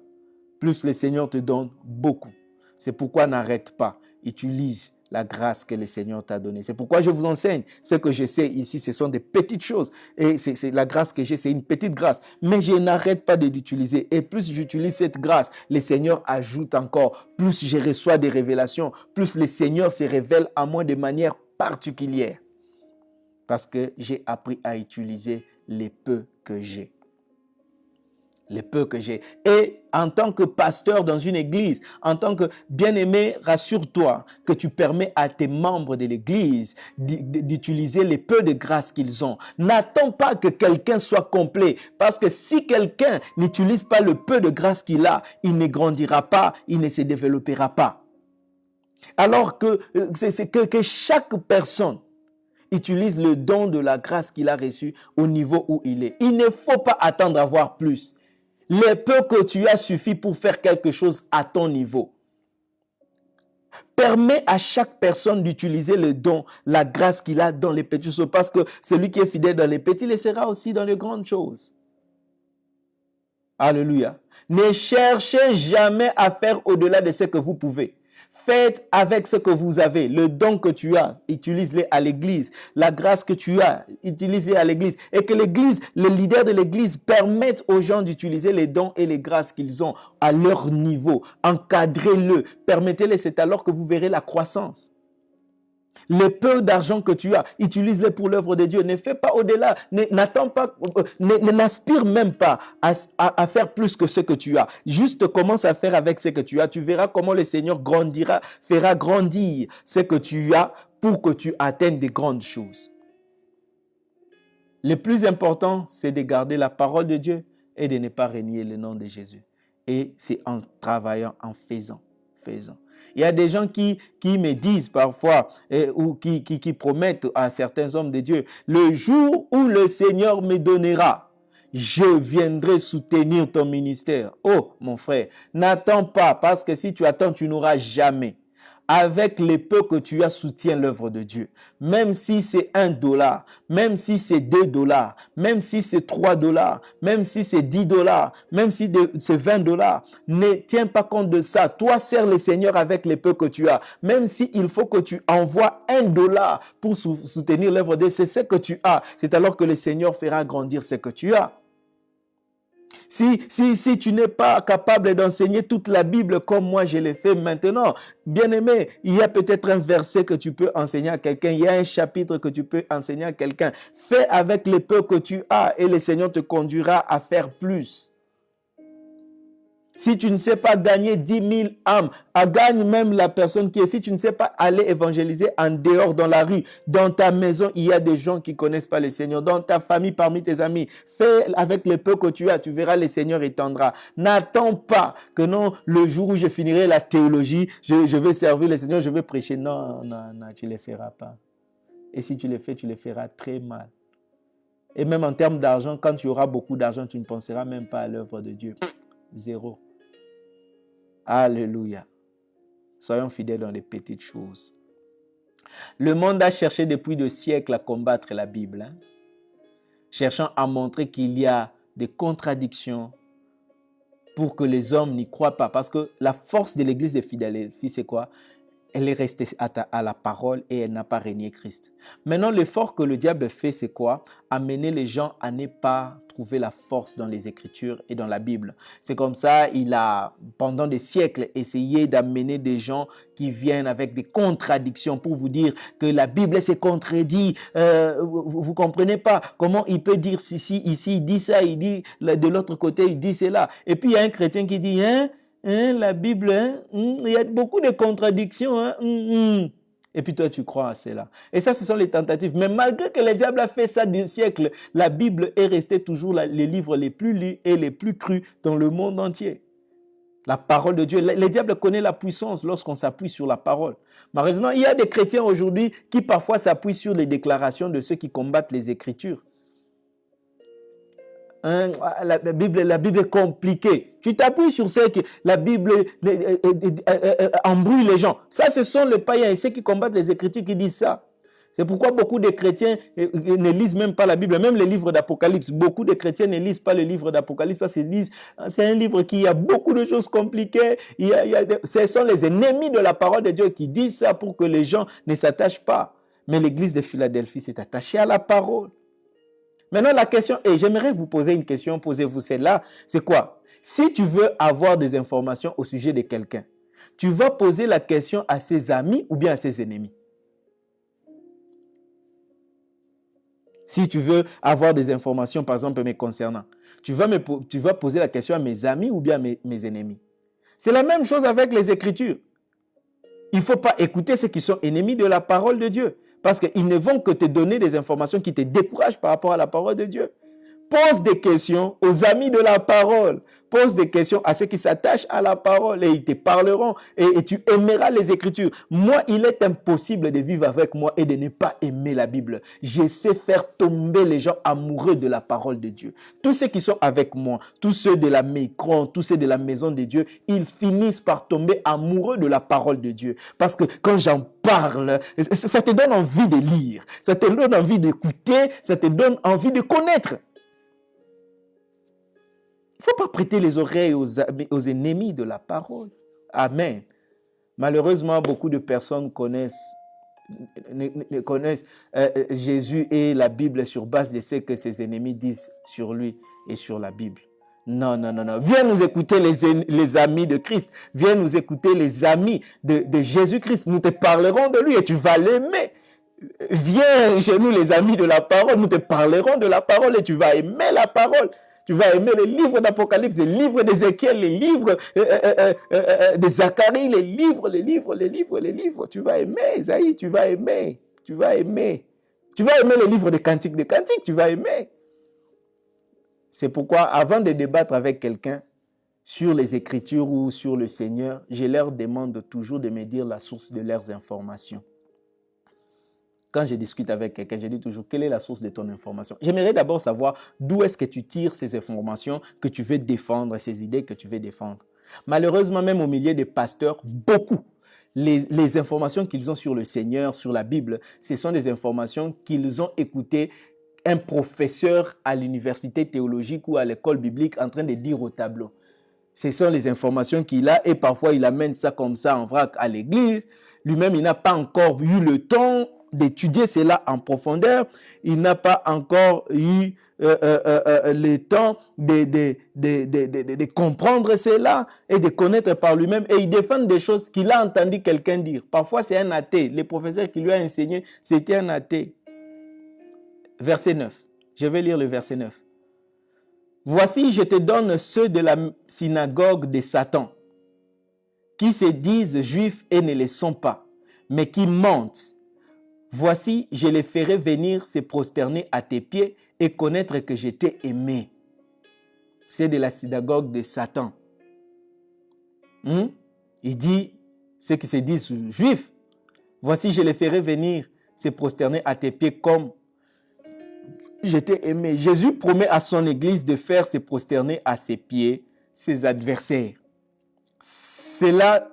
plus le Seigneur te donne beaucoup. C'est pourquoi n'arrête pas. Utilise la grâce que le Seigneur t'a donnée. C'est pourquoi je vous enseigne. Ce que je sais ici, ce sont des petites choses. Et c'est la grâce que j'ai, c'est une petite grâce. Mais je n'arrête pas de l'utiliser. Et plus j'utilise cette grâce, le Seigneur ajoute encore. Plus je reçois des révélations, plus le Seigneur se révèle à moi de manière particulière. Parce que j'ai appris à utiliser les peu que j'ai. Le peu que j'ai. Et en tant que pasteur dans une église, en tant que bien-aimé, rassure-toi que tu permets à tes membres de l'église d'utiliser les peu de grâce qu'ils ont. N'attends pas que quelqu'un soit complet, parce que si quelqu'un n'utilise pas le peu de grâce qu'il a, il ne grandira pas, il ne se développera pas. Alors que chaque personne utilise le don de la grâce qu'il a reçu au niveau où il est. Il ne faut pas attendre à voir plus. Le peu que tu as suffit pour faire quelque chose à ton niveau. Permets à chaque personne d'utiliser le don, la grâce qu'il a dans les petites choses, parce que celui qui est fidèle dans les petits le sera aussi dans les grandes choses. Alléluia. Ne cherchez jamais à faire au-delà de ce que vous pouvez. Faites avec ce que vous avez, le don que tu as, utilise-les à l'église. La grâce que tu as, utilise-les à l'église. Et que l'église, les leaders de l'église permettent aux gens d'utiliser les dons et les grâces qu'ils ont à leur niveau. Encadrez-le, permettez-les, c'est alors que vous verrez la croissance. Le peu d'argent que tu as, utilise-le pour l'œuvre de Dieu. Ne fais pas au-delà. N'attends pas, n'aspire même pas à faire plus que ce que tu as. Juste commence à faire avec ce que tu as. Tu verras comment le Seigneur fera grandir ce que tu as pour que tu atteignes des grandes choses. Le plus important, c'est de garder la parole de Dieu et de ne pas renier le nom de Jésus. Et c'est en travaillant, en faisant. Il y a des gens qui me disent parfois ou qui promettent à certains hommes de Dieu, le jour où le Seigneur me donnera, je viendrai soutenir ton ministère. Oh, mon frère, n'attends pas, parce que si tu attends, tu n'auras jamais. Avec les peu que tu as, soutiens l'œuvre de Dieu. Même si c'est $1, même si c'est $2, même si c'est $3, même si c'est $10, même si c'est $20, ne tiens pas compte de ça. Toi, sers le Seigneur avec les peu que tu as. Même s'il faut que tu envoies $1 pour soutenir l'œuvre de Dieu, c'est ce que tu as. C'est alors que le Seigneur fera grandir ce que tu as. Si tu n'es pas capable d'enseigner toute la Bible comme moi je l'ai fait maintenant, bien-aimé, il y a peut-être un verset que tu peux enseigner à quelqu'un, il y a un chapitre que tu peux enseigner à quelqu'un. Fais avec les peu que tu as et le Seigneur te conduira à faire plus. Si tu ne sais pas gagner 10 000 âmes, gagne même la personne qui est. Si tu ne sais pas aller évangéliser en dehors, dans la rue, dans ta maison, il y a des gens qui ne connaissent pas le Seigneur. Dans ta famille, parmi tes amis, fais avec le peu que tu as, tu verras le Seigneur étendra. N'attends pas que non, le jour où je finirai la théologie, je vais servir le Seigneur, je vais prêcher. Non, tu ne le feras pas. Et si tu le fais, tu le feras très mal. Et même en termes d'argent, quand tu auras beaucoup d'argent, tu ne penseras même pas à l'œuvre de Dieu. Zéro. Alléluia. Soyons fidèles dans les petites choses. Le monde a cherché depuis des siècles à combattre la Bible, cherchant à montrer qu'il y a des contradictions pour que les hommes n'y croient pas. Parce que la force de l'église de Philadelphie, c'est quoi? Elle est restée à la parole et elle n'a pas régné Christ. Maintenant, l'effort que le diable fait, c'est quoi? Amener les gens à ne pas trouver la force dans les Écritures et dans la Bible. C'est comme ça, il a, pendant des siècles, essayé d'amener des gens qui viennent avec des contradictions pour vous dire que la Bible s'est contredit. Vous ne comprenez pas comment il peut dire ici, il dit ça, il dit de l'autre côté, il dit cela. Et puis, il y a un chrétien qui dit, la Bible, il y a beaucoup de contradictions. Et puis toi, tu crois à cela. Et ça, ce sont les tentatives. Mais malgré que le diable a fait ça des siècles, la Bible est restée toujours les livres les plus lus et les plus crus dans le monde entier. La parole de Dieu. Le diable connaît la puissance lorsqu'on s'appuie sur la parole. Malheureusement, il y a des chrétiens aujourd'hui qui parfois s'appuient sur les déclarations de ceux qui combattent les Écritures. La Bible est compliquée. Tu t'appuies sur ce que la Bible embrouille les gens. Ça, ce sont les païens et ceux qui combattent les Écritures qui disent ça. C'est pourquoi beaucoup de chrétiens ne lisent même pas la Bible, même les livres d'Apocalypse. Beaucoup de chrétiens ne lisent pas le livre d'Apocalypse parce qu'ils disent c'est un livre qui a beaucoup de choses compliquées. Ce sont les ennemis de la parole de Dieu qui disent ça pour que les gens ne s'attachent pas. Mais l'église de Philadelphie s'est attachée à la parole. Maintenant, la question est, j'aimerais vous poser une question, posez-vous celle-là, c'est quoi? Si tu veux avoir des informations au sujet de quelqu'un, tu vas poser la question à ses amis ou bien à ses ennemis? Si tu veux avoir des informations, par exemple, me concernant, tu vas poser la question à mes amis ou bien à mes ennemis. C'est la même chose avec les Écritures. Il ne faut pas écouter ceux qui sont ennemis de la parole de Dieu, parce qu'ils ne vont que te donner des informations qui te découragent par rapport à la parole de Dieu. Pose des questions aux amis de la parole. Pose des questions à ceux qui s'attachent à la parole et ils te parleront et tu aimeras les Écritures. Moi, il est impossible de vivre avec moi et de ne pas aimer la Bible. Je sais faire tomber les gens amoureux de la parole de Dieu. Tous ceux qui sont avec moi, tous ceux de la Mécron, tous ceux de la maison de Dieu, ils finissent par tomber amoureux de la parole de Dieu. Parce que quand j'en parle, ça te donne envie de lire, ça te donne envie d'écouter, ça te donne envie de connaître. Il ne faut pas prêter les oreilles aux ennemis de la parole. Amen. Malheureusement, beaucoup de personnes connaissent Jésus et la Bible sur base de ce que ses ennemis disent sur lui et sur la Bible. Non, non, non, non. Viens nous écouter les amis de Christ. Viens nous écouter les amis de Jésus-Christ. Nous te parlerons de lui et tu vas l'aimer. Viens chez nous les amis de la parole. Nous te parlerons de la parole et tu vas aimer la parole. Tu vas aimer les livres d'Apocalypse, les livres d'Ézéchiel, les livres de Zacharie, les livres. Tu vas aimer, Isaïe, tu vas aimer. Tu vas aimer les livres de Cantiques, tu vas aimer. C'est pourquoi, avant de débattre avec quelqu'un sur les Écritures ou sur le Seigneur, je leur demande toujours de me dire la source de leurs informations. Quand je discute avec quelqu'un, je dis toujours, quelle est la source de ton information? J'aimerais d'abord savoir d'où est-ce que tu tires ces informations que tu veux défendre, ces idées que tu veux défendre. Malheureusement, même au milieu des pasteurs, beaucoup, les informations qu'ils ont sur le Seigneur, sur la Bible, ce sont des informations qu'ils ont écoutées un professeur à l'université théologique ou à l'école biblique en train de dire au tableau. Ce sont les informations qu'il a et parfois il amène ça comme ça en vrac à l'église. Lui-même, il n'a pas encore eu le temps d'étudier cela en profondeur. Il n'a pas encore eu le temps de comprendre cela et de connaître par lui-même. Et il défend des choses qu'il a entendu quelqu'un dire. Parfois, c'est un athée. Le professeur qui lui a enseigné, c'était un athée. Verset 9. Je vais lire le verset 9. Voici, je te donne ceux de la synagogue de Satan, qui se disent juifs et ne le sont pas, mais qui mentent. Voici, je les ferai venir se prosterner à tes pieds et connaître que je t'ai aimé. C'est de la synagogue de Satan. Il dit, ceux qui se disent juifs, voici, je les ferai venir se prosterner à tes pieds comme je t'ai aimé. Jésus promet à son Église de faire se prosterner à ses pieds ses adversaires. Cela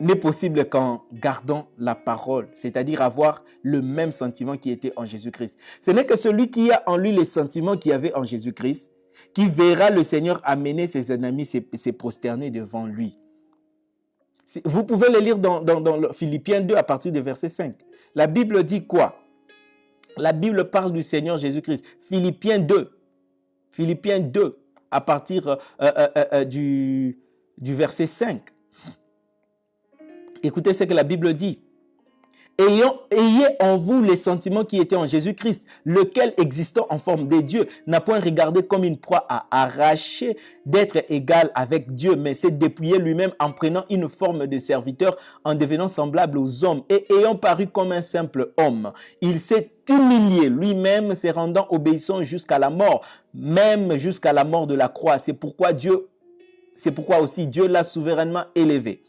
n'est possible qu'en gardant la parole, c'est-à-dire avoir le même sentiment qui était en Jésus-Christ. Ce n'est que celui qui a en lui les sentiments qu'il y avait en Jésus-Christ qui verra le Seigneur amener ses ennemis se prosterner devant lui. Vous pouvez le lire dans Philippiens 2 à partir du verset 5. La Bible dit quoi? La Bible parle du Seigneur Jésus-Christ. Philippiens 2 à partir du verset 5. Écoutez ce que la Bible dit. Ayez en vous les sentiments qui étaient en Jésus-Christ, lequel, existant en forme de Dieu, n'a point regardé comme une proie à arracher d'être égal avec Dieu, mais s'est dépouillé lui-même en prenant une forme de serviteur, en devenant semblable aux hommes, et ayant paru comme un simple homme. Il s'est humilié lui-même, se rendant obéissant jusqu'à la mort, même jusqu'à la mort de la croix. C'est pourquoi aussi Dieu l'a souverainement élevé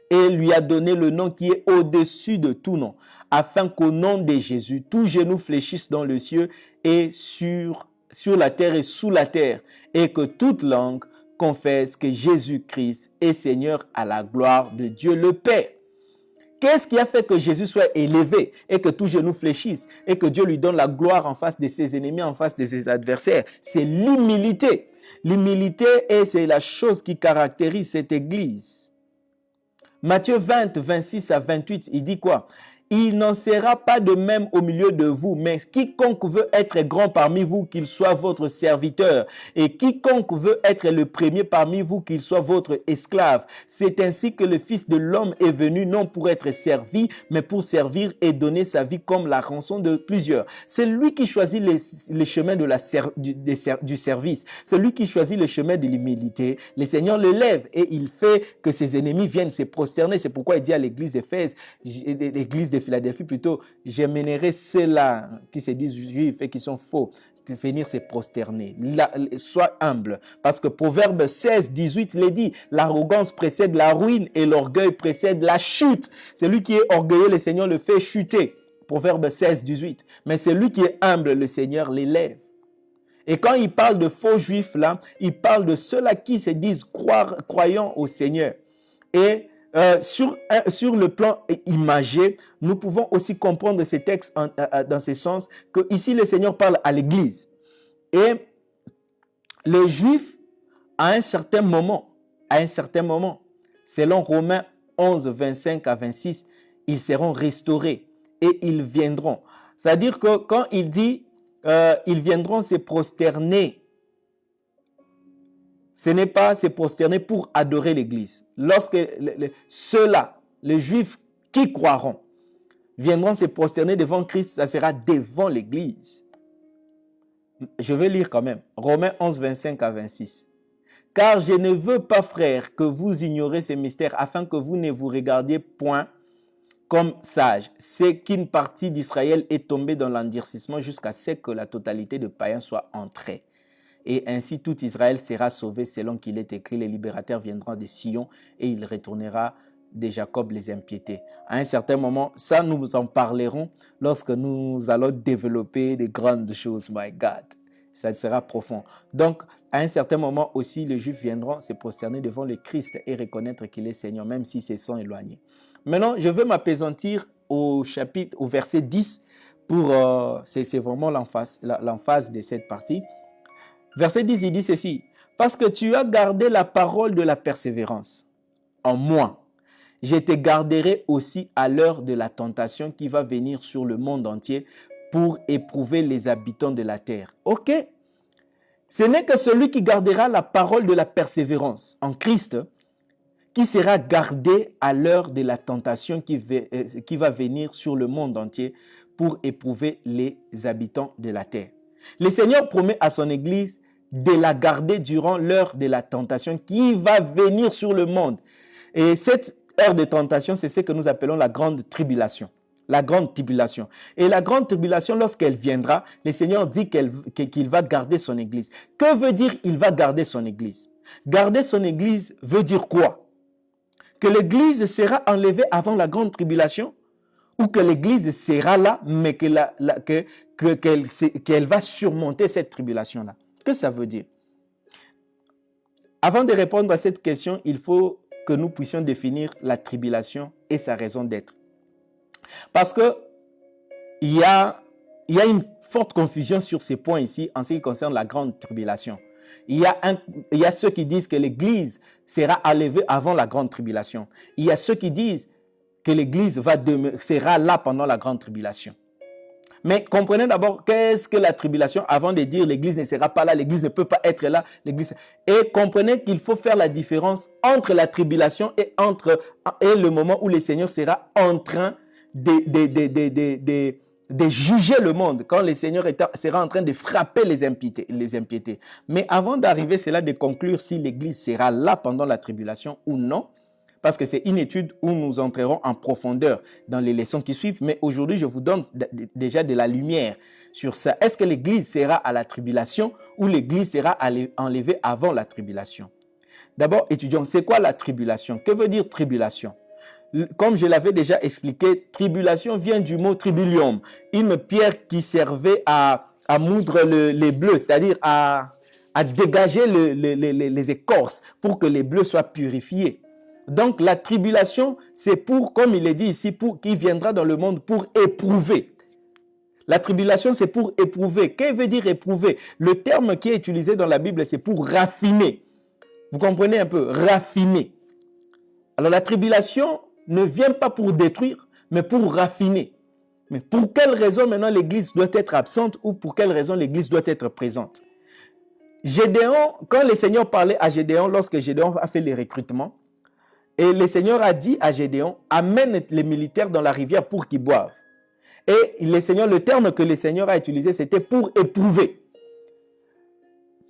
et lui a donné le nom qui est au-dessus de tout nom, afin qu'au nom de Jésus, tout genou fléchisse dans le ciel et sur la terre et sous la terre, et que toute langue confesse que Jésus-Christ est Seigneur à la gloire de Dieu le Père. Qu'est-ce qui a fait que Jésus soit élevé et que tout genou fléchisse et que Dieu lui donne la gloire en face de ses ennemis, en face de ses adversaires? C'est l'humilité. L'humilité, et c'est la chose qui caractérise cette église. Matthieu 20, 26 à 28, il dit quoi? Il n'en sera pas de même au milieu de vous, mais quiconque veut être grand parmi vous, qu'il soit votre serviteur, et quiconque veut être le premier parmi vous, qu'il soit votre esclave. C'est ainsi que le Fils de l'homme est venu, non pour être servi, mais pour servir et donner sa vie comme la rançon de plusieurs. C'est lui qui choisit les chemins du service. C'est lui qui choisit le chemin de l'humilité. Le Seigneur le lève et il fait que ses ennemis viennent se prosterner. C'est pourquoi il dit à l'église d'Éphèse, l'église de Philadelphie plutôt, j'amènerai ceux-là qui se disent juifs et qui sont faux de venir se prosterner. Sois humble, parce que Proverbe 16, 18 les dit, l'arrogance précède la ruine et l'orgueil précède la chute. Celui qui est orgueilleux, le Seigneur le fait chuter. Proverbe 16, 18. Mais celui qui est humble, le Seigneur l'élève. Et quand il parle de faux juifs là, il parle de ceux-là qui se disent croyants au Seigneur. Et sur le plan imagé, nous pouvons aussi comprendre ces textes dans ce sens que ici le Seigneur parle à l'Église. Et les Juifs, à un certain moment, selon Romains 11, 25 à 26, ils seront restaurés et ils viendront. C'est-à-dire que quand il dit ils viendront se prosterner, ce n'est pas se prosterner pour adorer l'Église. Lorsque ceux-là, les Juifs qui croiront, viendront se prosterner devant Christ, ça sera devant l'Église. Je vais lire quand même. Romains 11, 25 à 26. Car je ne veux pas, frères, que vous ignorez ces mystères, afin que vous ne vous regardiez point comme sages. C'est qu'une partie d'Israël est tombée dans l'endurcissement jusqu'à ce que la totalité de païens soit entrée. Et ainsi tout Israël sera sauvé selon qu'il est écrit, les libérateurs viendront de Sion et il retournera de Jacob les impiétés. À un certain moment, ça nous en parlerons lorsque nous allons développer de grandes choses, my God. Ça sera profond. Donc, à un certain moment aussi, les Juifs viendront se prosterner devant le Christ et reconnaître qu'il est Seigneur, même s'ils se sont éloignés. Maintenant, je veux m'appesantir au verset 10 pour, c'est vraiment l'emphase de cette partie. Verset 10, il dit ceci, « Parce que tu as gardé la parole de la persévérance en moi, je te garderai aussi à l'heure de la tentation qui va venir sur le monde entier pour éprouver les habitants de la terre. » Ok? Ce n'est que celui qui gardera la parole de la persévérance en Christ qui sera gardé à l'heure de la tentation qui va venir sur le monde entier pour éprouver les habitants de la terre. Le Seigneur promet à son Église de la garder durant l'heure de la tentation qui va venir sur le monde. Et cette heure de tentation, c'est ce que nous appelons la grande tribulation. La grande tribulation. Et la grande tribulation, lorsqu'elle viendra, le Seigneur dit qu'il va garder son Église. Que veut dire il va garder son Église? Garder son Église veut dire quoi? Que l'Église sera enlevée avant la grande tribulation? Ou que l'Église sera là, mais qu'elle va surmonter cette tribulation-là? Que ça veut dire? Avant de répondre à cette question, il faut que nous puissions définir la tribulation et sa raison d'être. Parce que il y a une forte confusion sur ces points ici en ce qui concerne la grande tribulation. Il y a ceux qui disent que l'Église sera enlevée avant la grande tribulation. Il y a ceux qui disent que l'Église sera là pendant la grande tribulation. Mais comprenez d'abord qu'est-ce que la tribulation avant de dire l'Église ne sera pas là, l'Église ne peut pas être là. Et comprenez qu'il faut faire la différence entre la tribulation et le moment où le Seigneur sera en train de juger le monde, quand le Seigneur sera en train de frapper les impiétés. Mais avant d'arriver, c'est là de conclure si l'Église sera là pendant la tribulation ou non. Parce que c'est une étude où nous entrerons en profondeur dans les leçons qui suivent. Mais aujourd'hui, je vous donne déjà de la lumière sur ça. Est-ce que l'Église sera à la tribulation ou l'Église sera enlevée avant la tribulation? D'abord, étudions, c'est quoi la tribulation? Que veut dire tribulation? Comme je l'avais déjà expliqué, tribulation vient du mot tribulium, une pierre qui servait à moudre les bleus, c'est-à-dire à dégager les écorces pour que les bleus soient purifiés. Donc la tribulation, c'est pour, comme il est dit ici, qui viendra dans le monde pour éprouver. La tribulation, c'est pour éprouver. Qu'est-ce que veut dire éprouver? Le terme qui est utilisé dans la Bible, c'est pour raffiner. Vous comprenez un peu? Raffiner. Alors la tribulation ne vient pas pour détruire, mais pour raffiner. Mais pour quelle raison maintenant l'Église doit être absente ou pour quelle raison l'Église doit être présente? Gédéon, quand le Seigneur parlait à Gédéon, lorsque Gédéon a fait les recrutements, et le Seigneur a dit à Gédéon, amène les militaires dans la rivière pour qu'ils boivent. Et le terme que le Seigneur a utilisé, c'était pour éprouver.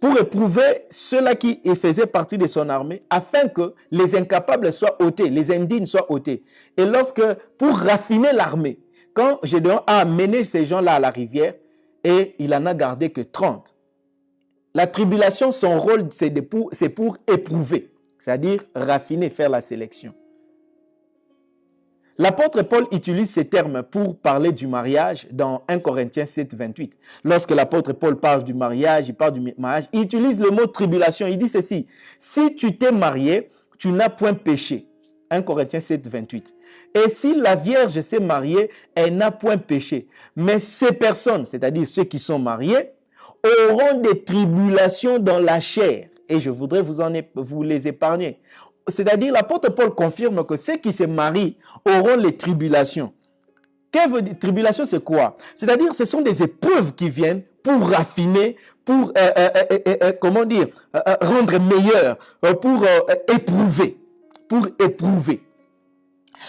Pour éprouver ceux-là qui faisaient partie de son armée, afin que les incapables soient ôtés, les indignes soient ôtés. Et pour raffiner l'armée, quand Gédéon a amené ces gens-là à la rivière, et il en a gardé que 30. La tribulation, son rôle, c'est pour éprouver, c'est-à-dire raffiner, faire la sélection. L'apôtre Paul utilise ces termes pour parler du mariage dans 1 Corinthiens 7, 28. Lorsque l'apôtre Paul parle du mariage, il utilise le mot tribulation. Il dit ceci, si tu t'es marié, tu n'as point péché. 1 Corinthiens 7, 28. Et si la Vierge s'est mariée, elle n'a point péché. Mais ces personnes, c'est-à-dire ceux qui sont mariés, auront des tribulations dans la chair. Et je voudrais vous les épargner. C'est-à-dire, l'apôtre Paul confirme que ceux qui se marient auront les tribulations. Qu'est-ce que veut dire tribulation, c'est quoi? C'est-à-dire, ce sont des épreuves qui viennent pour raffiner, pour, rendre meilleur, pour éprouver. Pour éprouver.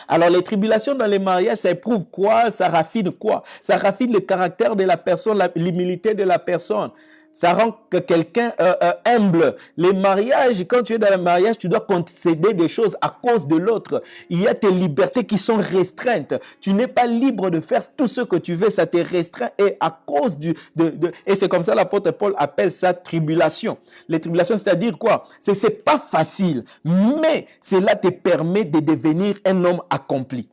Alors, les tribulations dans les mariages, ça éprouve quoi? Ça raffine quoi? Ça raffine le caractère de la personne, l'humilité de la personne. Ça rend que quelqu'un humble. Les mariages, quand tu es dans le mariage, tu dois concéder des choses à cause de l'autre. Il y a tes libertés qui sont restreintes. Tu n'es pas libre de faire tout ce que tu veux, ça te restreint. Et à cause et c'est comme ça l'apôtre Paul appelle ça tribulation. Les tribulations, c'est-à-dire quoi? C'est pas facile, mais cela te permet de devenir un homme accompli.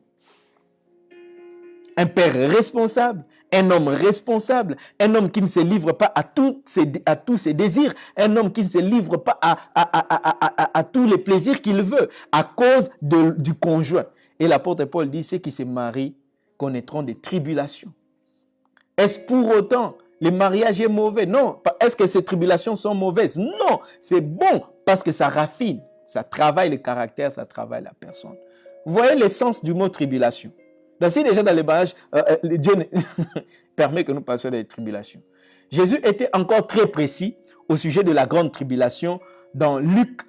Un père responsable, un homme responsable, un homme qui ne se livre pas à tous ses désirs, un homme qui ne se livre pas à tous les plaisirs qu'il veut à cause du conjoint. Et l'apôtre Paul dit, ceux qui se marient connaîtront des tribulations. Est-ce pour autant le mariage est mauvais? Non. Est-ce que ces tribulations sont mauvaises? Non. C'est bon parce que ça raffine, ça travaille le caractère, ça travaille la personne. Vous voyez le sens du mot tribulation? Donc si déjà dans les mariages, Dieu permet que nous passions des tribulations. Jésus était encore très précis au sujet de la grande tribulation dans Luc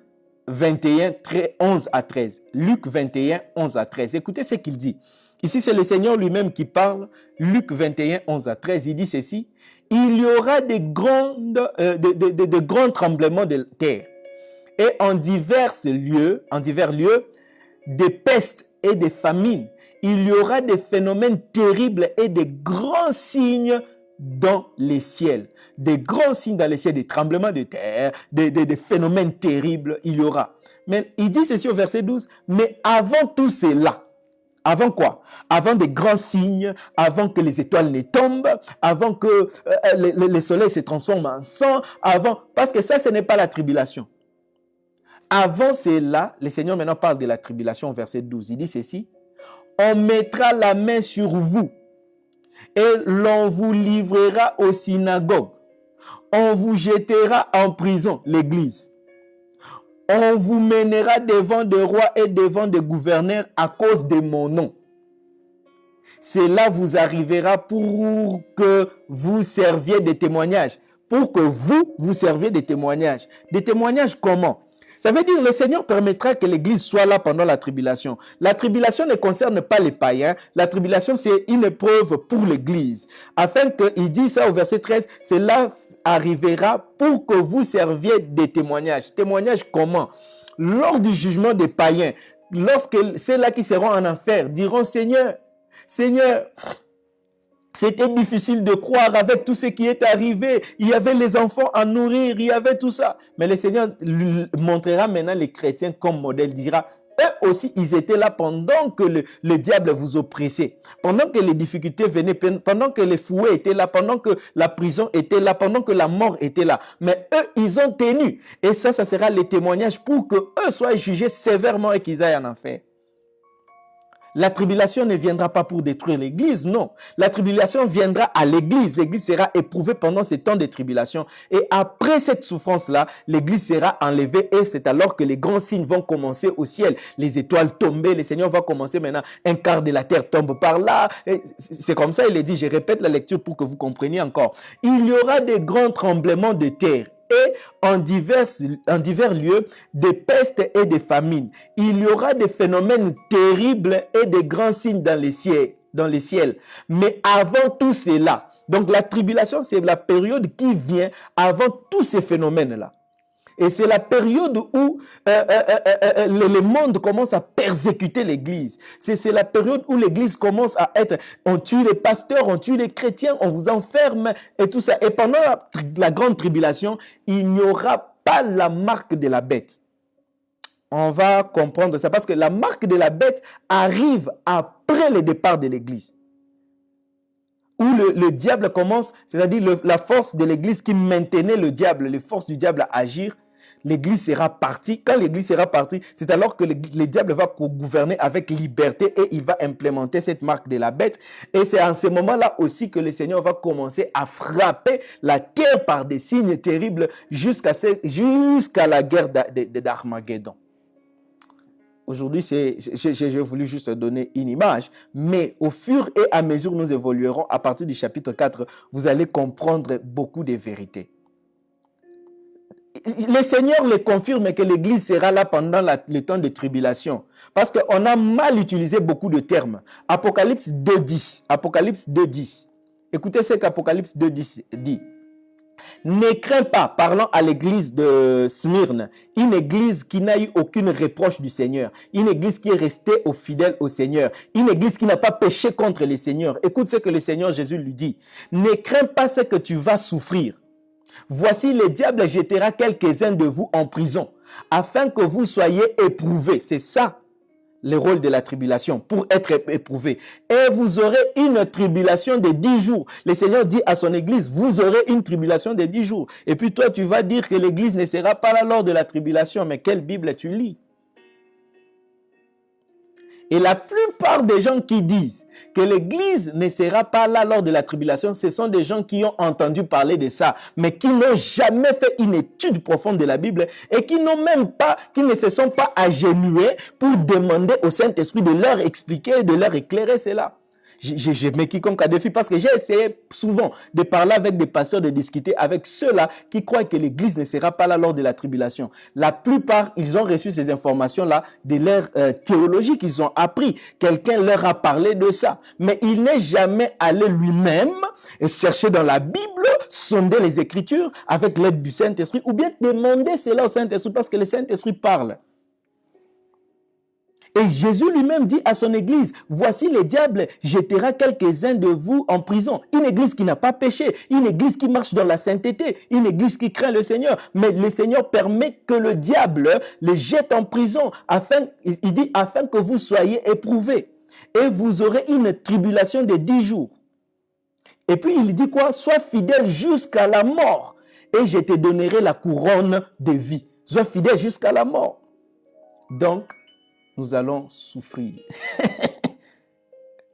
21, 11 à 13. Luc 21, 11 à 13. Écoutez ce qu'il dit. Ici, c'est le Seigneur lui-même qui parle. Luc 21, 11 à 13. Il dit ceci. Il y aura de grands tremblements de terre. Et en divers lieux, des pestes et des famines. Il y aura des phénomènes terribles et des grands signes dans les ciels. Des grands signes dans les ciels, des tremblements de terre, des phénomènes terribles, il y aura. Mais il dit ceci au verset 12, mais avant tout cela, avant quoi? Avant des grands signes, avant que les étoiles ne tombent, avant que le soleil se transforme en sang, parce que ça, ce n'est pas la tribulation. Avant cela, le Seigneur maintenant parle de la tribulation au verset 12. Il dit ceci, on mettra la main sur vous et l'on vous livrera aux synagogues. On vous jettera en prison, l'Église. On vous mènera devant des rois et devant des gouverneurs à cause de mon nom. Cela vous arrivera pour que vous serviez de témoignages. Pour que vous serviez de témoignages. Des témoignages comment? Ça veut dire que le Seigneur permettra que l'Église soit là pendant la tribulation. La tribulation ne concerne pas les païens. La tribulation, c'est une épreuve pour l'Église. Afin qu'il dit ça au verset 13, cela arrivera pour que vous serviez des témoignages. Témoignages comment? Lors du jugement des païens, lorsque ceux-là qui seront en enfer diront, Seigneur, c'était difficile de croire avec tout ce qui est arrivé. Il y avait les enfants à nourrir, il y avait tout ça. Mais le Seigneur lui montrera maintenant les chrétiens comme modèle, dira, eux aussi, ils étaient là pendant que le diable vous oppressait. Pendant que les difficultés venaient, pendant que les fouets étaient là, pendant que la prison était là, pendant que la mort était là. Mais eux, ils ont tenu. Et ça sera le témoignage pour que eux soient jugés sévèrement et qu'ils aillent en enfer. La tribulation ne viendra pas pour détruire l'église, non. La tribulation viendra à l'église. L'église sera éprouvée pendant ces temps de tribulation. Et après cette souffrance-là, l'église sera enlevée et c'est alors que les grands signes vont commencer au ciel. Les étoiles tomber, le Seigneur va commencer maintenant. Un quart de la terre tombe par là. C'est comme ça, il est dit. Je répète la lecture pour que vous compreniez encore. Il y aura des grands tremblements de terre. Et en divers lieux, des pestes et des famines. Il y aura des phénomènes terribles et des grands signes dans les ciels. Mais avant tout cela, donc la tribulation, c'est la période qui vient avant tous ces phénomènes-là. Et c'est la période où le monde commence à persécuter l'église. C'est la période où l'église commence à être, on tue les pasteurs, on tue les chrétiens, on vous enferme et tout ça. Et pendant la grande tribulation, il n'y aura pas la marque de la bête. On va comprendre ça parce que la marque de la bête arrive après le départ de l'église. Où le diable commence, c'est-à-dire la force de l'église qui maintenait le diable, les forces du diable à agir, l'église sera partie. Quand l'église sera partie, c'est alors que le diable va gouverner avec liberté et il va implémenter cette marque de la bête. Et c'est en ce moment-là aussi que le Seigneur va commencer à frapper la terre par des signes terribles jusqu'à la guerre d'Armageddon. Aujourd'hui, j'ai voulu juste donner une image, mais au fur et à mesure nous évoluerons, à partir du chapitre 4, vous allez comprendre beaucoup de vérités. Le Seigneur le confirme que l'Église sera là pendant le temps de tribulation. Parce qu'on a mal utilisé beaucoup de termes. Apocalypse 2.10. Apocalypse 2.10. Écoutez ce qu'Apocalypse 2.10 dit. Ne crains pas, parlant à l'église de Smyrne, une église qui n'a eu aucune reproche du Seigneur, une église qui est restée fidèle au Seigneur, une église qui n'a pas péché contre le Seigneur. Écoute ce que le Seigneur Jésus lui dit. Ne crains pas ce que tu vas souffrir. Voici, le diable jettera quelques-uns de vous en prison, afin que vous soyez éprouvés. C'est ça, le rôle de la tribulation, pour être éprouvé. Et vous aurez une tribulation de 10 jours. Le Seigneur dit à son église, vous aurez une tribulation de 10 jours. Et puis toi, tu vas dire que l'église ne sera pas là lors de la tribulation. Mais quelle Bible tu lis? Et la plupart des gens qui disent que l'église ne sera pas là lors de la tribulation, ce sont des gens qui ont entendu parler de ça, mais qui n'ont jamais fait une étude profonde de la Bible et qui ne se sont pas agenouillés pour demander au Saint-Esprit de leur expliquer, de leur éclairer cela. Je mets quiconque à défi parce que j'ai essayé souvent de parler avec des pasteurs, de discuter avec ceux-là qui croient que l'église ne sera pas là lors de la tribulation. La plupart, ils ont reçu ces informations-là de leur théologie qu'ils ont appris. Quelqu'un leur a parlé de ça. Mais il n'est jamais allé lui-même chercher dans la Bible, sonder les Écritures avec l'aide du Saint-Esprit ou bien demander cela au Saint-Esprit parce que le Saint-Esprit parle. Et Jésus lui-même dit à son église, voici le diable jettera quelques-uns de vous en prison. Une église qui n'a pas péché, une église qui marche dans la sainteté, une église qui craint le Seigneur. Mais le Seigneur permet que le diable les jette en prison, il dit, afin que vous soyez éprouvés. Et vous aurez une tribulation de 10 jours. Et puis il dit quoi? Sois fidèle jusqu'à la mort et je te donnerai la couronne de vie. Sois fidèle jusqu'à la mort. Donc, nous allons souffrir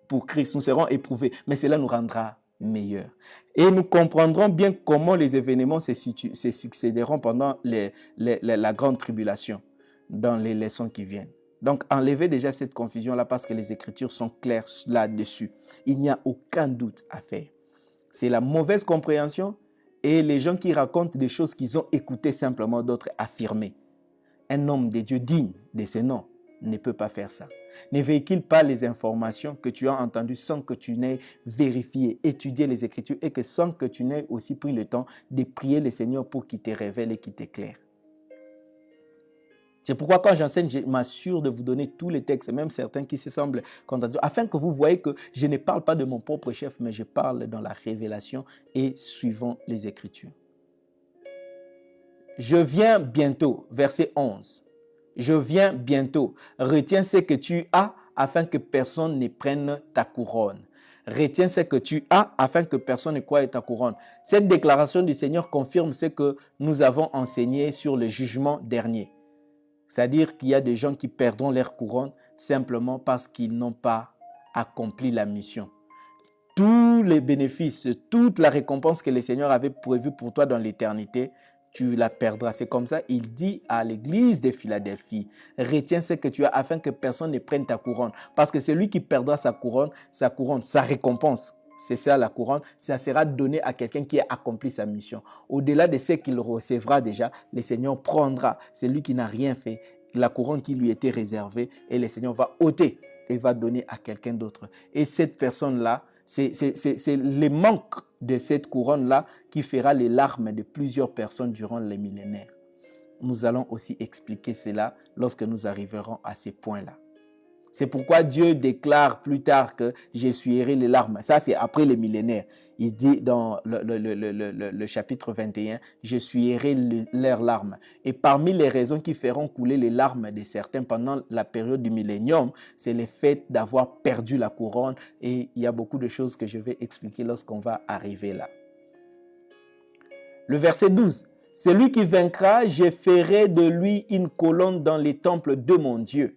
pour Christ, nous serons éprouvés, mais cela nous rendra meilleurs. Et nous comprendrons bien comment les événements se succéderont pendant la grande tribulation, dans les leçons qui viennent. Donc, enlevez déjà cette confusion-là parce que les Écritures sont claires là-dessus. Il n'y a aucun doute à faire. C'est la mauvaise compréhension et les gens qui racontent des choses qu'ils ont écoutées simplement d'autres affirmer. Un homme de Dieu digne de ce nom ne peut pas faire ça. Ne véhicule pas les informations que tu as entendues sans que tu n'aies vérifié, étudié les Écritures et que sans que tu n'aies aussi pris le temps de prier le Seigneur pour qu'il te révèle et qu'il t'éclaire. C'est pourquoi quand j'enseigne, je m'assure de vous donner tous les textes, même certains qui se semblent contradictoires, afin que vous voyez que je ne parle pas de mon propre chef, mais je parle dans la révélation et suivant les Écritures. Je viens bientôt, verset 11. Je viens bientôt. Retiens ce que tu as afin que personne ne prenne ta couronne. Retiens ce que tu as afin que personne ne croie ta couronne. Cette déclaration du Seigneur confirme ce que nous avons enseigné sur le jugement dernier. C'est-à-dire qu'il y a des gens qui perdront leur couronne simplement parce qu'ils n'ont pas accompli la mission. Tous les bénéfices, toute la récompense que le Seigneur avait prévue pour toi dans l'éternité, tu la perdras. C'est comme ça, il dit à l'église de Philadelphie, retiens ce que tu as afin que personne ne prenne ta couronne. Parce que celui qui perdra sa couronne, sa récompense, c'est ça la couronne, ça sera donné à quelqu'un qui a accompli sa mission. Au-delà de ce qu'il recevra déjà, le Seigneur prendra celui qui n'a rien fait, la couronne qui lui était réservée, et le Seigneur va ôter et va donner à quelqu'un d'autre. Et cette personne-là, c'est le manque de cette couronne-là qui fera les larmes de plusieurs personnes durant les millénaires. Nous allons aussi expliquer cela lorsque nous arriverons à ces points-là. C'est pourquoi Dieu déclare plus tard que j'essuierai les larmes. Ça, c'est après les millénaires. Il dit dans le chapitre 21, j'essuierai leurs larmes. Et parmi les raisons qui feront couler les larmes de certains pendant la période du millénium, c'est le fait d'avoir perdu la couronne. Et il y a beaucoup de choses que je vais expliquer lorsqu'on va arriver là. Le verset 12. Celui qui vaincra, je ferai de lui une colonne dans les temples de mon Dieu.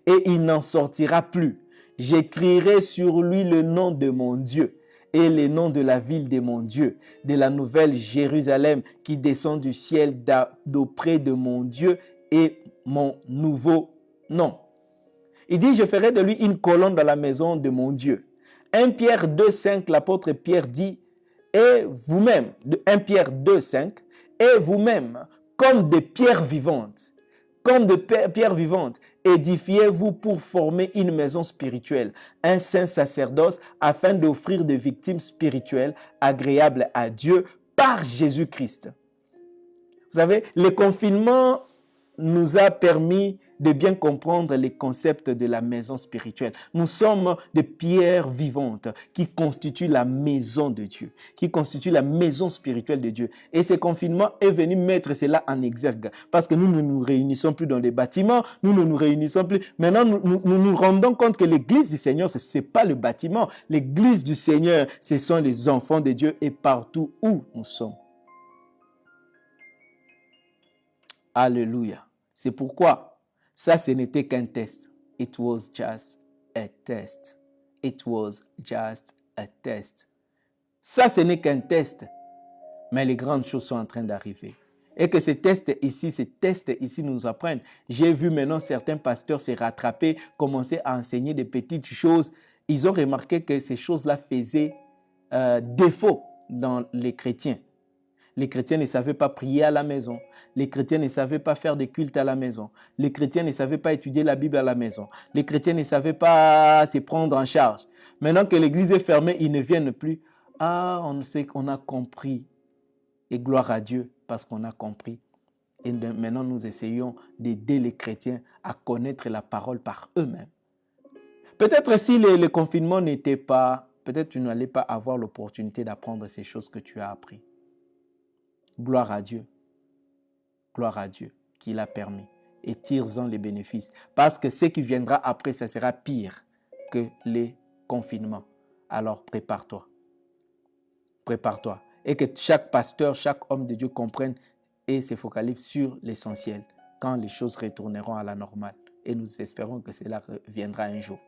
Et il n'en sortira plus. J'écrirai sur lui le nom de mon Dieu et le nom de la ville de mon Dieu, de la nouvelle Jérusalem qui descend du ciel d'auprès de mon Dieu et mon nouveau nom. Il dit, je ferai de lui une colonne dans la maison de mon Dieu. 1 Pierre 2, 5, l'apôtre Pierre dit, et vous-même, 1 Pierre 2, 5, et vous-même, comme des pierres vivantes, édifiez-vous pour former une maison spirituelle, un saint sacerdoce, afin d'offrir des victimes spirituelles agréables à Dieu par Jésus-Christ. Vous savez, le confinement nous a permis de bien comprendre les concepts de la maison spirituelle. Nous sommes des pierres vivantes qui constituent la maison de Dieu, qui constituent la maison spirituelle de Dieu. Et ce confinement est venu mettre cela en exergue parce que nous ne nous réunissons plus dans les bâtiments, nous ne nous réunissons plus. Maintenant, nous nous rendons compte que l'église du Seigneur, ce n'est pas le bâtiment. L'église du Seigneur, ce sont les enfants de Dieu et partout où nous sommes. Alléluia. C'est pourquoi ça, ce n'était qu'un test. It was just a test. It was just a test. Ça, ce n'est qu'un test. Mais les grandes choses sont en train d'arriver. Et que ces tests ici nous apprennent. J'ai vu maintenant certains pasteurs se rattraper, commencer à enseigner des petites choses. Ils ont remarqué que ces choses-là faisaient défaut dans les chrétiens. Les chrétiens ne savaient pas prier à la maison. Les chrétiens ne savaient pas faire des cultes à la maison. Les chrétiens ne savaient pas étudier la Bible à la maison. Les chrétiens ne savaient pas se prendre en charge. Maintenant que l'église est fermée, ils ne viennent plus. Ah, on sait qu'on a compris. Et gloire à Dieu parce qu'on a compris. Et maintenant, nous essayons d'aider les chrétiens à connaître la parole par eux-mêmes. Peut-être si le confinement n'était pas, peut-être tu n'allais pas avoir l'opportunité d'apprendre ces choses que tu as apprises. Gloire à Dieu qui l'a permis et tire-en les bénéfices. Parce que ce qui viendra après, ça sera pire que les confinements. Alors prépare-toi. Prépare-toi. Et que chaque pasteur, chaque homme de Dieu comprenne et se focalise sur l'essentiel quand les choses retourneront à la normale. Et nous espérons que cela viendra un jour.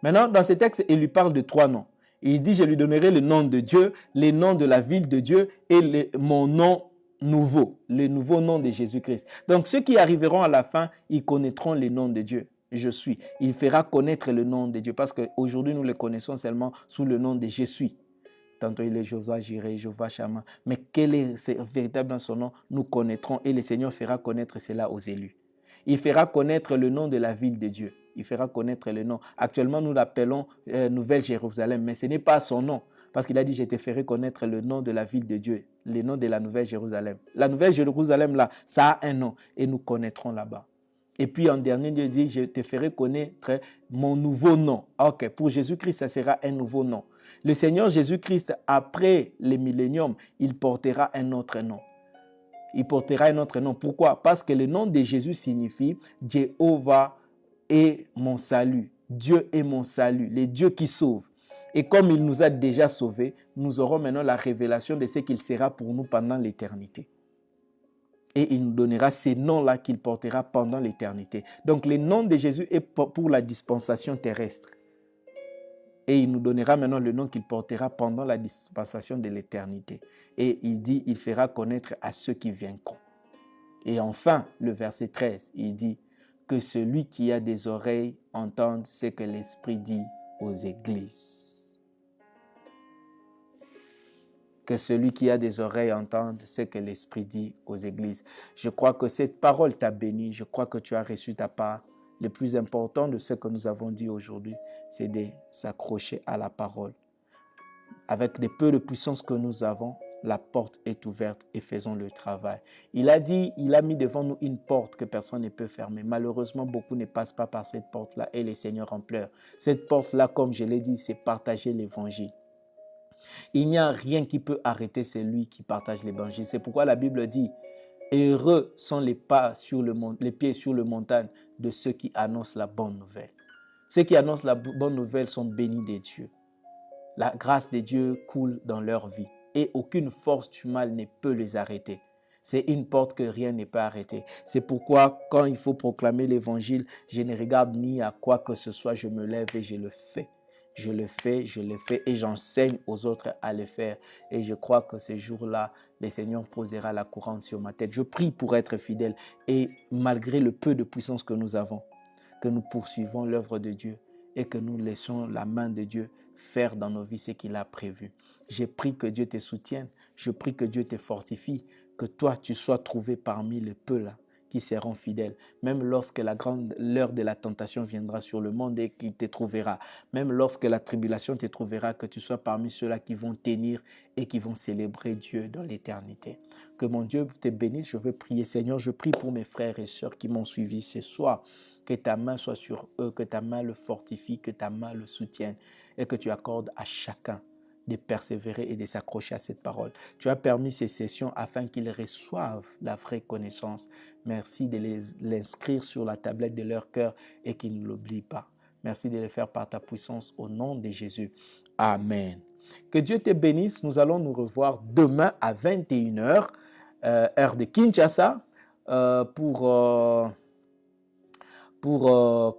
Maintenant, dans ce texte, il lui parle de 3 noms. Il dit, je lui donnerai le nom de Dieu, les noms de la ville de Dieu et mon nom nouveau, le nouveau nom de Jésus-Christ. Donc, ceux qui arriveront à la fin, ils connaîtront le nom de Dieu. Je suis. Il fera connaître le nom de Dieu parce qu'aujourd'hui, nous le connaissons seulement sous le nom de Je suis. Tantôt, il est Jéhovah Jireh, Jéhovah Shammah. Mais quel est véritable dans son nom, nous connaîtrons et le Seigneur fera connaître cela aux élus. Il fera connaître le nom de la ville de Dieu. Il fera connaître le nom. Actuellement, nous l'appelons Nouvelle Jérusalem, mais ce n'est pas son nom. Parce qu'il a dit, je te ferai connaître le nom de la ville de Dieu, le nom de la Nouvelle Jérusalem. La Nouvelle Jérusalem, là, ça a un nom et nous connaîtrons là-bas. Et puis en dernier, Dieu dit, je te ferai connaître mon nouveau nom. Ok, pour Jésus-Christ, ça sera un nouveau nom. Le Seigneur Jésus-Christ, après le millénium, il portera un autre nom. Il portera un autre nom. Pourquoi? Parce que le nom de Jésus signifie Jéhovah est mon salut. Dieu est mon salut. Le Dieu qui sauve. Et comme il nous a déjà sauvés, nous aurons maintenant la révélation de ce qu'il sera pour nous pendant l'éternité. Et il nous donnera ces noms-là qu'il portera pendant l'éternité. Donc, le nom de Jésus est pour la dispensation terrestre. Et il nous donnera maintenant le nom qu'il portera pendant la dispensation de l'éternité. Et il dit, il fera connaître à ceux qui vaincront. Et enfin, le verset 13, il dit que celui qui a des oreilles entende ce que l'Esprit dit aux églises. Que celui qui a des oreilles entende ce que l'Esprit dit aux églises. Je crois que cette parole t'a béni. Je crois que tu as reçu ta part. Le plus important de ce que nous avons dit aujourd'hui, c'est de s'accrocher à la parole. Avec les peu de puissance que nous avons, la porte est ouverte et faisons le travail. Il a dit, il a mis devant nous une porte que personne ne peut fermer. Malheureusement, beaucoup ne passent pas par cette porte-là et les seigneurs en pleurent. Cette porte-là, comme je l'ai dit, c'est partager l'évangile. Il n'y a rien qui peut arrêter celui qui partage l'évangile. C'est pourquoi la Bible dit, heureux sont les pieds sur le montagne de ceux qui annoncent la bonne nouvelle. Ceux qui annoncent la bonne nouvelle sont bénis des dieux. La grâce de Dieu coule dans leur vie et aucune force du mal ne peut les arrêter. C'est une porte que rien ne peut arrêter. C'est pourquoi quand il faut proclamer l'évangile, je ne regarde ni à quoi que ce soit, je me lève et je le fais. Je le fais et j'enseigne aux autres à le faire. Et je crois que ce jour-là, le Seigneur posera la couronne sur ma tête. Je prie pour être fidèle et malgré le peu de puissance que nous avons, que nous poursuivons l'œuvre de Dieu et que nous laissons la main de Dieu faire dans nos vies ce qu'il a prévu. Je prie que Dieu te soutienne, je prie que Dieu te fortifie, que toi tu sois trouvé parmi les peu là qui seront fidèles, même lorsque l'heure de la tentation viendra sur le monde et qu'il te trouvera, même lorsque la tribulation te trouvera, que tu sois parmi ceux-là qui vont tenir et qui vont célébrer Dieu dans l'éternité. Que mon Dieu te bénisse. Je veux prier, Seigneur, je prie pour mes frères et sœurs qui m'ont suivi ce soir. Que ta main soit sur eux, que ta main le fortifie, que ta main le soutienne et que tu accordes à chacun de persévérer et de s'accrocher à cette parole. Tu as permis ces sessions afin qu'ils reçoivent la vraie connaissance. Merci de l'inscrire sur la tablette de leur cœur et qu'ils ne l'oublient pas. Merci de le faire par ta puissance au nom de Jésus. Amen. Que Dieu te bénisse. Nous allons nous revoir demain à 21h, heure de Kinshasa, pour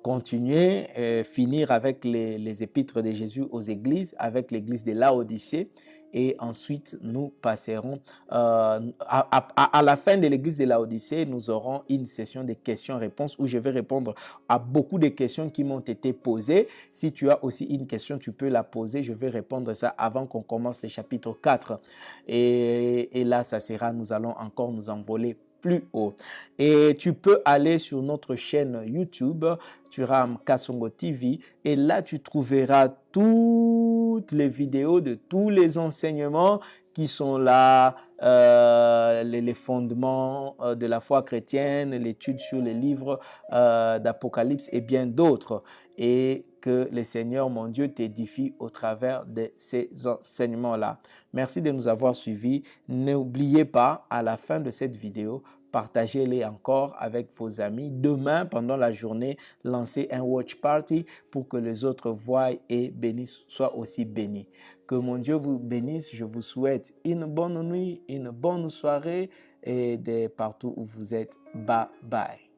continuer et finir avec les épîtres de Jésus aux églises, avec l'église de Laodicée. Et ensuite, nous passerons, à la fin de l'église de Laodicée, nous aurons une session de questions-réponses où je vais répondre à beaucoup de questions qui m'ont été posées. Si tu as aussi une question, tu peux la poser. Je vais répondre à ça avant qu'on commence le chapitre 4. Et là, ça sera, nous allons encore nous envoler plus haut. Et tu peux aller sur notre chaîne YouTube, Turam Kasongo TV, et là tu trouveras toutes les vidéos de tous les enseignements qui sont là, les fondements de la foi chrétienne, l'étude sur les livres d'Apocalypse et bien d'autres. Et que le Seigneur, mon Dieu, t'édifie au travers de ces enseignements-là. Merci de nous avoir suivis. N'oubliez pas, à la fin de cette vidéo, partagez-les encore avec vos amis. Demain, pendant la journée, lancez un watch party pour que les autres voient et soient aussi bénis. Que mon Dieu vous bénisse. Je vous souhaite une bonne nuit, une bonne soirée et de partout où vous êtes. Bye bye.